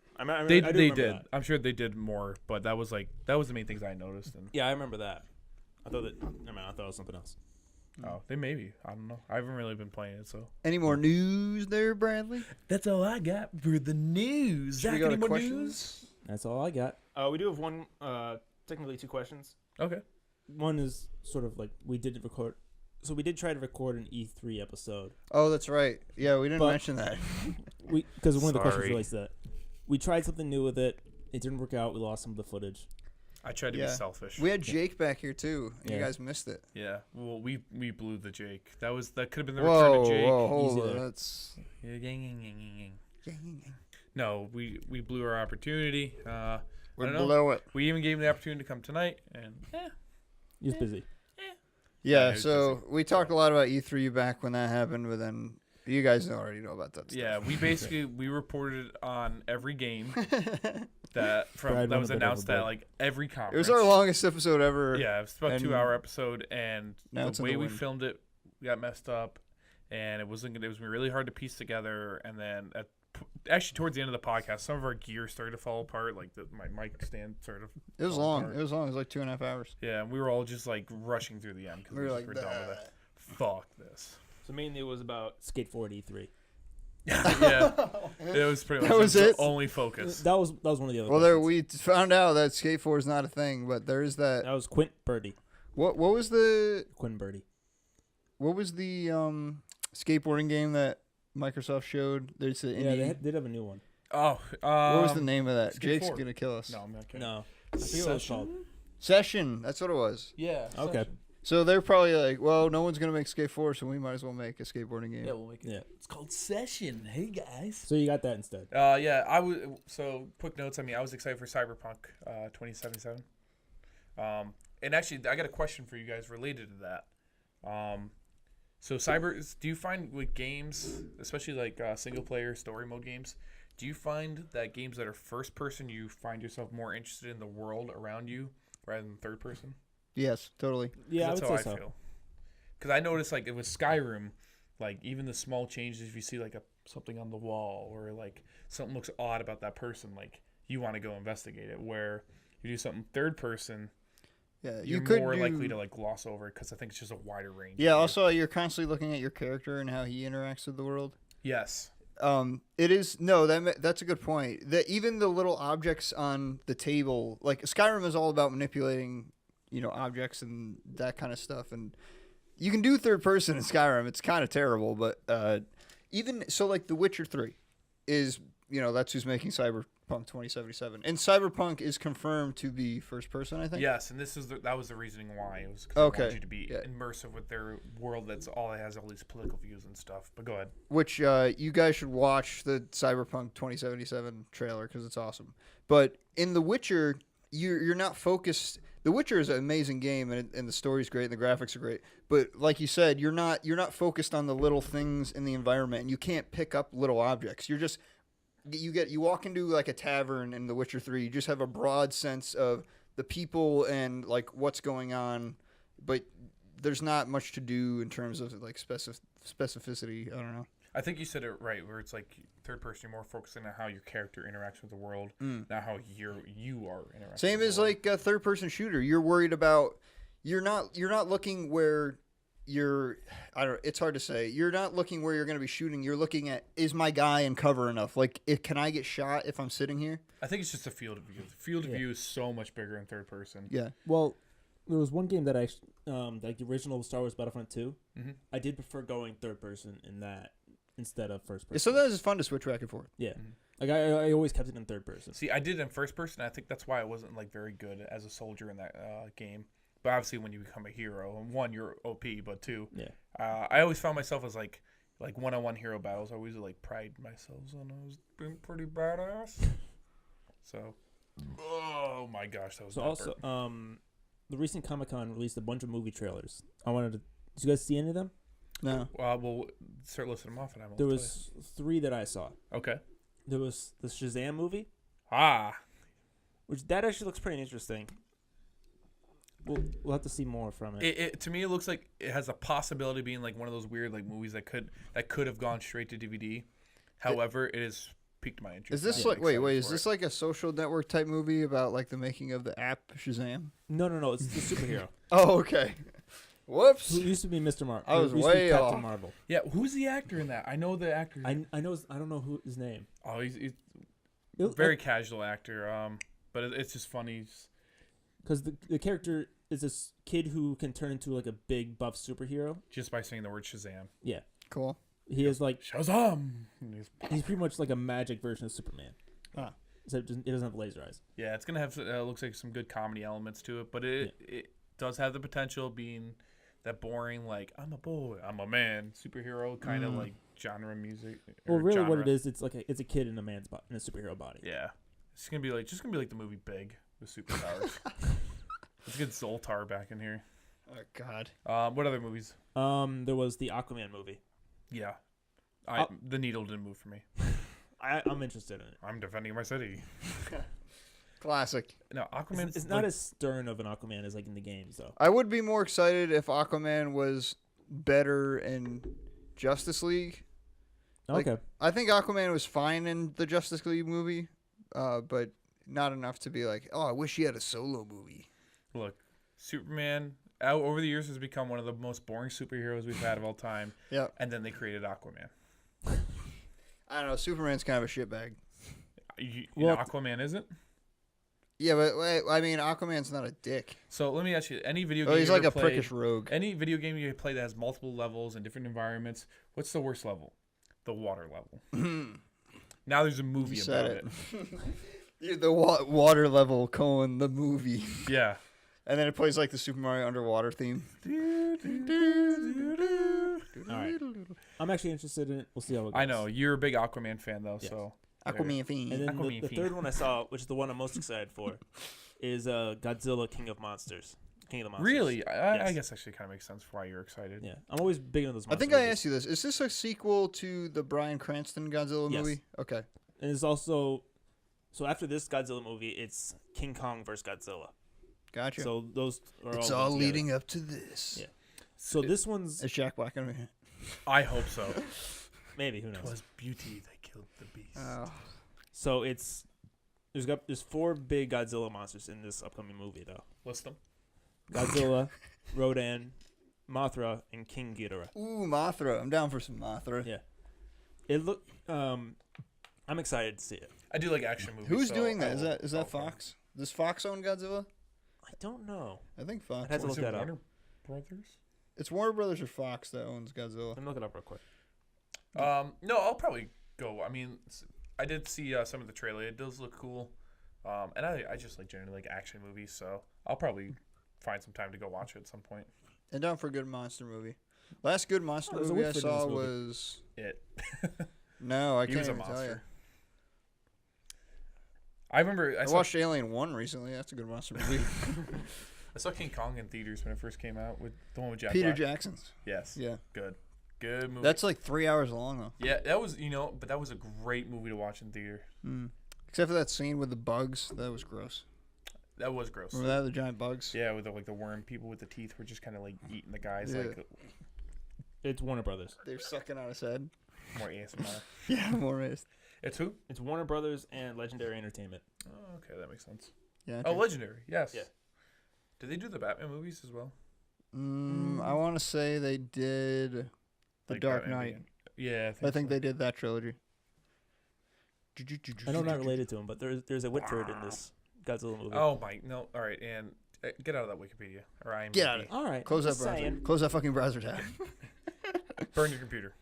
They did. That. I'm sure they did more, but that was the main things I noticed. And yeah, I remember that. I thought it was something else. Oh, they maybe. I don't know. I haven't really been playing it, so. Any more news there, Bradley? That's all I got for the news. Should we go to questions? That's all I got. We do have one, technically 2 questions. Okay. One is sort of like we did record. So we did try to record an E3 episode. Oh, that's right. Yeah, we didn't mention that. Because one of the questions relates to that. We tried something new with it. It didn't work out. We lost some of the footage. I tried to be selfish. We had Jake back here too, and you guys missed it. Yeah, well, we blew the Jake. That could have been the return of Jake. Whoa, hold on. That's no, we blew our opportunity. We blew it. We even gave him the opportunity to come tonight, and he was busy. Yeah, so we talked a lot about E3 back when that happened, but then you guys already know about that stuff. Yeah, we reported on every game that was announced at like every conference. It was our longest episode ever. Yeah, it was about a 2-hour episode, and the way we wind. filmed it got messed up, and it was really hard to piece together. And then actually towards the end of the podcast, some of our gear started to fall apart, like my mic stand sort of. It was long. Apart. It was long. It was like 2.5 hours. Yeah, and we were all just like rushing through the end because we were like, done with it. Fuck this. So mainly it was about Skate 4 at E3. Yeah, it was pretty much that was it. Only focus. That was one of the other. Well, we found out that Skate 4 is not a thing, but there is that. That was Quint Birdie. What was the Quinn Birdie? What was the skateboarding game that Microsoft showed? There's an indie. They did have a new one. Oh, what was the name of that? Skate Jake's 4. gonna kill us. No, I'm not kidding. No, I forget what it was called. Session. That's what it was. Yeah. Okay. Session. So they're probably like, well, no one's gonna make Skate 4, so we might as well make a skateboarding game. Yeah, we'll make it. Yeah. It's called Session. Hey guys. So you got that instead. Yeah, I was. So quick notes. I was excited for Cyberpunk 2077. And actually, I got a question for you guys related to that. So do you find with games, especially like single player story mode games, do you find that games that are first person, you find yourself more interested in the world around you rather than third person? Yes, totally. Yeah, that's I how would I say so. feel. Because I noticed like it was Skyrim, like even the small changes, if you see like something on the wall or like something looks odd about that person, like you want to go investigate it. Where you do something third person, yeah, you're more likely to like gloss over it because I think it's just a wider range. Yeah. Also, you're constantly looking at your character and how he interacts with the world. Yes. It is that's a good point. That even the little objects on the table, like Skyrim is all about manipulating, objects and that kind of stuff, and you can do third person in Skyrim. It's kind of terrible, but even so, like The Witcher 3 is, that's who's making Cyberpunk 2077, and Cyberpunk is confirmed to be first person, I think. Yes, and that was the reasoning why it was because they wanted you to be Yeah. immersive with their world. That's all it has, all these political views and stuff. But go ahead. Which you guys should watch the Cyberpunk 2077 trailer because it's awesome. But in The Witcher, you're not focused. The Witcher is an amazing game, and the story's great, and the graphics are great. But like you said, you're not focused on the little things in the environment, and you can't pick up little objects. You walk into like a tavern in The Witcher 3. You just have a broad sense of the people and like what's going on, but there's not much to do in terms of like specificity. I don't know. I think you said it right, where it's like third person, you're more focusing on how your character interacts with the world, not how you are interacting. Same with as the world. like a third person shooter. You're worried about you're not looking where you're it's hard to say. You're not looking where you're going to be shooting. You're looking at, is my guy in cover enough? Like, can I get shot if I'm sitting here? I think it's just a field of view. The field of view is so much bigger in third person. Yeah. Well, there was one game that I like the original Star Wars Battlefront 2. Mm-hmm. I did prefer going third person in that instead of first Yeah, person. sometimes it's fun to switch back and forth. Yeah. Mhm. Like I always kept it in third person. See, I did it in first person. I think that's why I wasn't like very good as a soldier in that game. But obviously, when you become a hero, and one, you're OP, but two, I always found myself as like one-on-one hero battles. I always like pride myself on I was being pretty badass. So, oh my gosh, that was So that also, burp. the recent Comic-Con released a bunch of movie trailers. Did you guys see any of them? No. We'll start listing them off, and I will. There was 3 that I saw. Okay. There was the Shazam movie, which that actually looks pretty interesting. We'll have to see more from it. It to me, it looks like it has a possibility of being like one of those weird like movies that could have gone straight to DVD. However, it has piqued my interest. Is this I'm like excited is for this it. like a social network type movie about like the making of the app Shazam? No, it's the superhero Oh, okay. Whoops. who used to be Mr. Marvel. I was way Captain off. Marvel. Yeah, who's the actor in that? I know the actor. I know. I don't know who his name. Oh, he's It- very casual actor. But it's just funny. Because the character is this kid who can turn into like a big buff superhero. Just by saying the word Shazam. Yeah, Cool. he is like Shazam! he's pretty much like a magic version of Superman. Ah. Except it doesn't have laser eyes. Yeah, it's gonna have looks like some good comedy elements to it, but it does have the potential of being that boring like I'm a boy, I'm a man superhero kind of like genre music. Well, really, what genre. it is, it's a kid in a man's in a superhero body. Yeah, it's gonna be like the movie Big with superpowers. Let's get Zoltar back in here. Oh God. What other movies? There was the Aquaman movie. Yeah, Oh. the needle didn't move for me. I'm interested in it. I'm defending my city. Classic. No, Aquaman. It's not as stern of an Aquaman as like in the games, though. I would be more excited if Aquaman was better in Justice League. Like, Okay. I think Aquaman was fine in the Justice League movie, but not enough to be like, oh, I wish he had a solo movie. Look, Superman over the years has become one of the most boring superheroes we've had of all time. Yeah. And then they created Aquaman. I don't know. Superman's kind of a shitbag. Well, Aquaman isn't? Yeah, but wait, I mean, Aquaman's not a dick. So let me ask you: any video game? Oh, he's you like ever a played, prickish rogue. Any video game you play that has multiple levels and different environments? What's the worst level? The water level. Now there's a movie You about said it. The water level, colon, the movie. Yeah. And then it plays like the Super Mario underwater theme. All right. I'm actually interested in it. We'll see how it goes. I know you're a big Aquaman fan though, Yes. so Aquaman fiend. And then Aquaman the fiend. third one I saw, which is the one I'm most excited for, is Godzilla King of Monsters. King of the Monsters. Really, I Yes. guess actually kind of makes sense for why you're excited. Yeah. I'm always big into those I monster think I movies. asked you this. Is this a sequel to the Bryan Cranston Godzilla Yes. movie? Okay. And it's also, so after this Godzilla movie, it's King Kong versus Godzilla. Gotcha. So those are it's all all together. leading up to this. Yeah. So this one's Is Jack Black gonna be? I hope so. maybe, who It knows? was beauty that killed the beast. Oh. So there's 4 big Godzilla monsters in this upcoming movie though. List them. Godzilla, Rodan, Mothra, and King Ghidorah. Ooh, Mothra. I'm down for some Mothra. Yeah. It look. I'm excited to see it. I do like action movies. Who's so doing I that? will Is that go for it. Fox? Does Fox own Godzilla? I don't know. I think Fox. I'd have to Is look it that up. Warner Brothers? It's Warner Brothers or Fox that owns Godzilla. Let me look it up real quick. No, I'll probably go. I mean, I did see some of the trailer. It does look cool. And I just like generally like action movies, so I'll probably find some time to go watch it at some point. And down for a good monster movie. Last good monster there's a movie I Whitford in this saw movie. was It. no, I He can't was a even tell you. monster. I remember I watched Alien 1 recently. That's a good monster movie. I saw King Kong in theaters when it first came out with the one with Jack Peter Black. Jackson's. Yes. Yeah. Good movie. That's like 3 hours long though. yeah, that was but that was a great movie to watch in theater. Except for that scene with the bugs, that was gross. That was gross. Remember that, the giant bugs? Yeah, with the worm people with the teeth were just kind of like eating the guys. Yeah. Like It's Warner Brothers. They're sucking on his head. more ASMR. Yeah, more raised. It's who? It's Warner Brothers and Legendary Entertainment. Oh, okay, that makes sense. Yeah. Oh, Legendary. Yes. Yeah. Did they do the Batman movies as well? I want to say they did The Like Dark Batman Knight. Begins? Yeah, I think they did that trilogy. I know I'm not related to him, but there's a Whitford in this Godzilla movie. Oh my no! All right, and get out of that Wikipedia or IMDb. Get out of it. All right. Close that just browser. saying. Close that fucking browser tab. Burn your computer.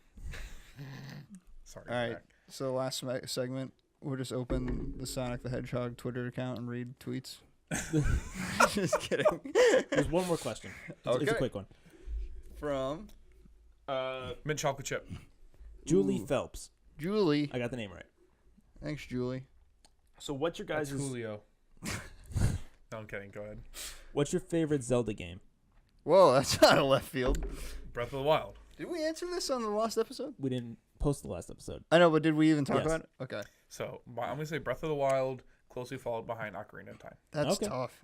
Sorry. All right. So last segment, we'll just open the Sonic the Hedgehog Twitter account and read tweets. Just kidding. There's one more question. It's Okay. a quick one. From Mint chocolate chip. Julie Ooh. Phelps. Julie. I got the name right. Thanks, Julie. So what's your That's guys' Julio. No, I'm kidding. Go ahead. what's your favorite Zelda game? Whoa, that's out of left field. Breath of the Wild. Did we answer this on the last episode? We didn't post the last episode. I know, but did we even talk Yes. about it? Okay. So I'm gonna say Breath of the Wild, closely followed behind Ocarina of Time. That's Okay. tough.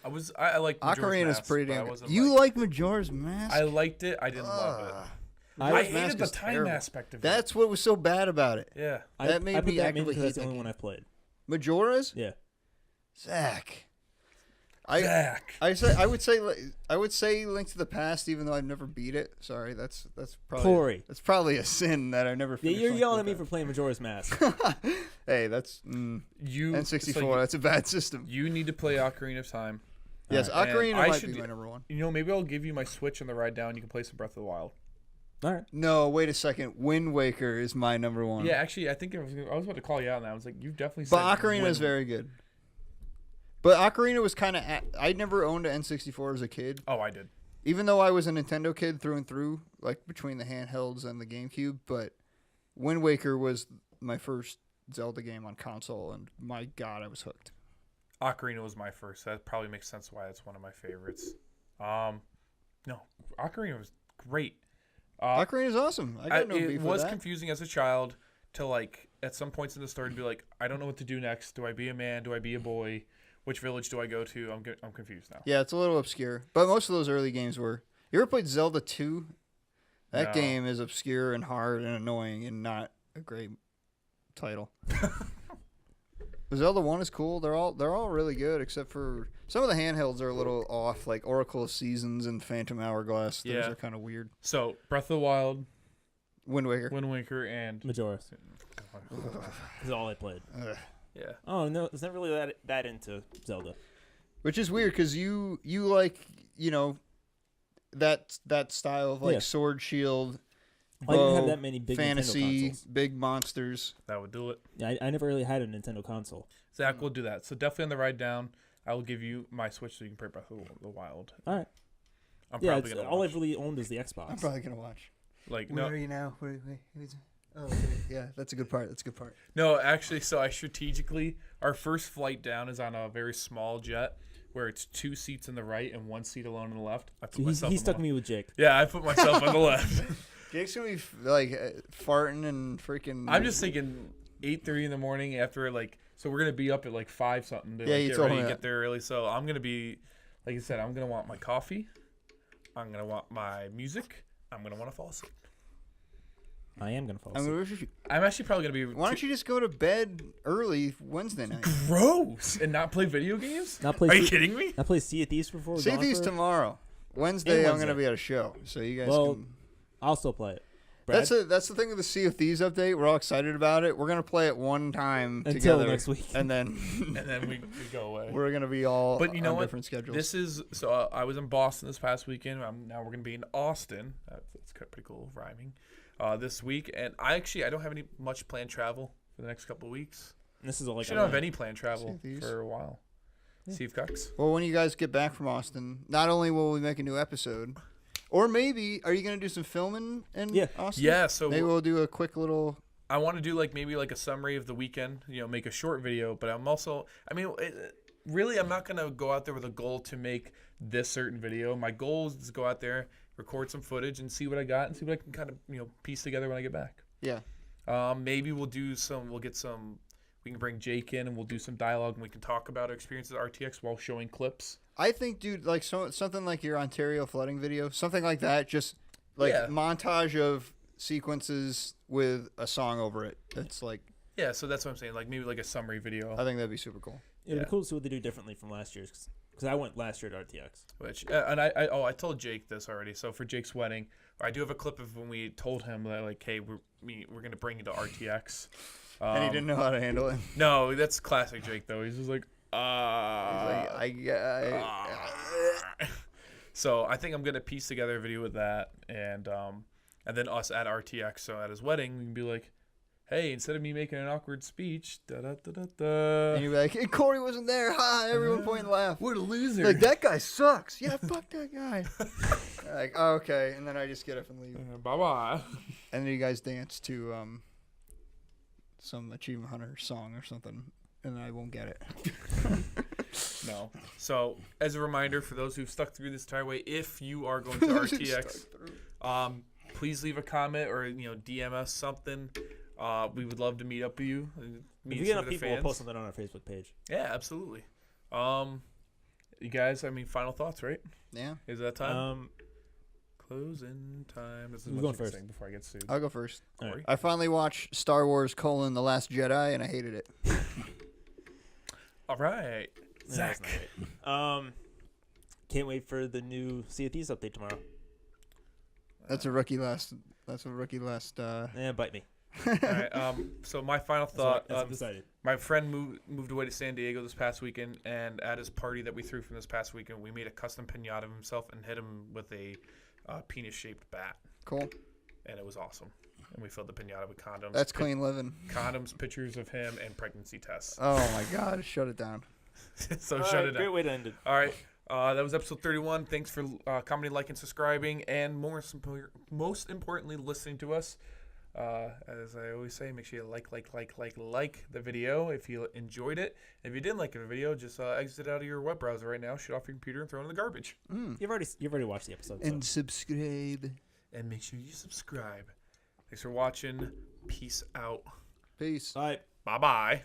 I like Majora's Ocarina's Mask, pretty but I damn good. wasn't You like Majora's Mask? I liked it. I didn't love it. I Majora's hated Mask the is time terrible. aspect of it. That's what was so bad about it. Yeah. That made I put me that mainly actively because that's hate the only that one I've played. Majora's? Yeah. Zach. Zach. I would say Link to the Past, even though I've never beat it. Sorry, that's probably Corey. That's probably a sin that I never. Yeah, Finished you're Link yelling to at me the for playing Majora's Mask. Past. Hey, that's You N64. so That's a bad system. you need to play Ocarina of Time. Yes, And Ocarina I might should be do- my number one. You know, maybe I'll give you my Switch on the ride down. You can play some Breath of the Wild. All right. No, wait a second. Wind Waker is my number one. Yeah, actually, I think I was about to call you out on that. I was like, you've definitely. But said Ocarina is Wind- very good. But Ocarina was kind of. I never owned an N64 as a kid. Oh, I did. Even though I was a Nintendo kid through and through, like between the handhelds and the GameCube, but Wind Waker was my first Zelda game on console, and my God, I was hooked. Ocarina was my first. That probably makes sense why it's one of my favorites. No, Ocarina was great. Ocarina is awesome. I got no it beef with was that. confusing as a child to like at some points in the story to be like, I don't know what to do next. Do I be a man? Do I be a boy? Which village do I go to? I'm confused now. Yeah, it's a little obscure, but most of those early games were. You ever played Zelda 2? That No. game is obscure and hard and annoying and not a great title. Zelda 1 is cool. They're all really good except for some of the handhelds are a little off, like Oracle of Seasons and Phantom Hourglass. Those Yeah. are kind of weird. So Breath of the Wild, Wind Waker. Wind Waker, and Majora's. Is all I played. Ugh. yeah. Oh no, it's not really that into Zelda. Which is weird because you like that style of like Yeah. sword shield, I didn't have bow, that many big Nintendo fantasy, consoles. big monsters. That would do it. Yeah, I never really had a Nintendo console. Zach will do that. So definitely on the ride down, I will give you my Switch so you can play Breath of the Wild. All right. I'm Yeah, probably it's, gonna all watch. I've really owned is the Xbox. I'm probably gonna watch. Like Where no, are you now? Oh, okay. Yeah, that's a good part. That's a good part. no, actually. So I strategically, our first flight down is on a very small jet where it's 2 seats in the right and 1 seat alone on the left. I put He myself. stuck on the me with Jake. Yeah, I put myself on the left. Jake's gonna be farting and freaking. I'm just thinking 8:30 in the morning after like. So we're gonna be up at like 5 something to Yeah, like, you get told ready me and that. get there early. So I'm gonna be, like you said, I'm gonna want my coffee. I'm gonna want my music. I'm gonna want to fall asleep. I am gonna fall I'm asleep. gonna wish you. I'm actually probably gonna be. Why don't you just go to bed early Wednesday night? Gross and not play video games? Not play Are you Sea- kidding me? I play Sea of Thieves before. See these tomorrow. Wednesday, And I'm Wednesday. gonna be at a show, so you guys Well, can. I'll still play it. Brad? That's the thing with the Sea of Thieves update. We're all excited about it. We're gonna play it one time Until together next week. and then And then we go away. we're gonna be all But you know on what? different schedules. This is so. I was in Boston this past weekend. Now we're gonna be in Austin. That's pretty cool rhyming. This week, and I don't have any much planned travel for the next couple of weeks. This is all like I don't have any planned travel See these? for a while. Steve Cox. Well, when you guys get back from Austin, not only will we make a new episode, or maybe are you gonna do some filming in Yeah. Austin? Yeah, so Maybe we'll do a quick little. I want to do maybe a summary of the weekend. Make a short video, but I'm also. Really, I'm not gonna go out there with a goal to make this certain video. My goal is to go out there, record some footage, and see what I got, and see what I can kind of piece together when I get back. Yeah. Maybe we'll get some We can bring Jake in and we'll do some dialogue and we can talk about our experiences at RTX while showing clips. I think, dude, like something like your Ontario flooding video, something like that, just like montage of sequences with a song over it. That's like. Yeah, so that's what I'm saying. Like maybe like a summary video. I think that'd be super cool. It'd be cool to see what they do differently from last year's. Because I went last year at RTX. Which and I told Jake this already. So for Jake's wedding, I do have a clip of when we told him that like, hey, we're gonna bring you to RTX. And he didn't know how to handle it. No, that's classic Jake though. He's just like, So I think I'm gonna piece together a video with that, and then us at RTX. So at his wedding, we can be like, hey, instead of me making an awkward speech, and you'd be like, hey, Corey wasn't there. Ha! Everyone point and laugh. What a loser! Like that guy sucks. Yeah, fuck that guy. Like, oh, okay, and then I just get up and leave. Bye bye. And then you guys dance to some Achievement Hunter song or something, and I won't get it. No. So, as a reminder for those who've stuck through this entire way, if you are going to RTX, please leave a comment or DM us something. We would love to meet up with you. If we get enough people, we'll post something on our Facebook page. Yeah, absolutely. You guys, I mean, final thoughts, right? Yeah. Is that time? Closing time. This is Who's what going you first? Saying before I get sued. I'll go first. Right. I finally watched Star Wars: The Last Jedi, and I hated it. All right. Yeah, Zach. that's not right. Can't wait for the new Sea of Thieves update tomorrow. That's a rookie last. Bite me. All right. So my final thought. That's decided. My friend moved away to San Diego this past weekend, and at his party that we threw from this past weekend, we made a custom pinata of himself and hit him with a penis-shaped bat. Cool. And it was awesome. And we filled the pinata with condoms. That's clean living. Condoms, pictures of him, and pregnancy tests. Oh my God! Shut it down. So shut it down. Great way to end it. All right. That was episode 31. Thanks for commenting, liking, subscribing, and most importantly, listening to us. As I always say, make sure you like the video if you enjoyed it. If you didn't like the video, just exit out of your web browser right now, shut off your computer, and throw it in the garbage. You've already watched the episode. And subscribe. And make sure you subscribe. Thanks for watching. Peace out. Peace. Bye. Bye-bye.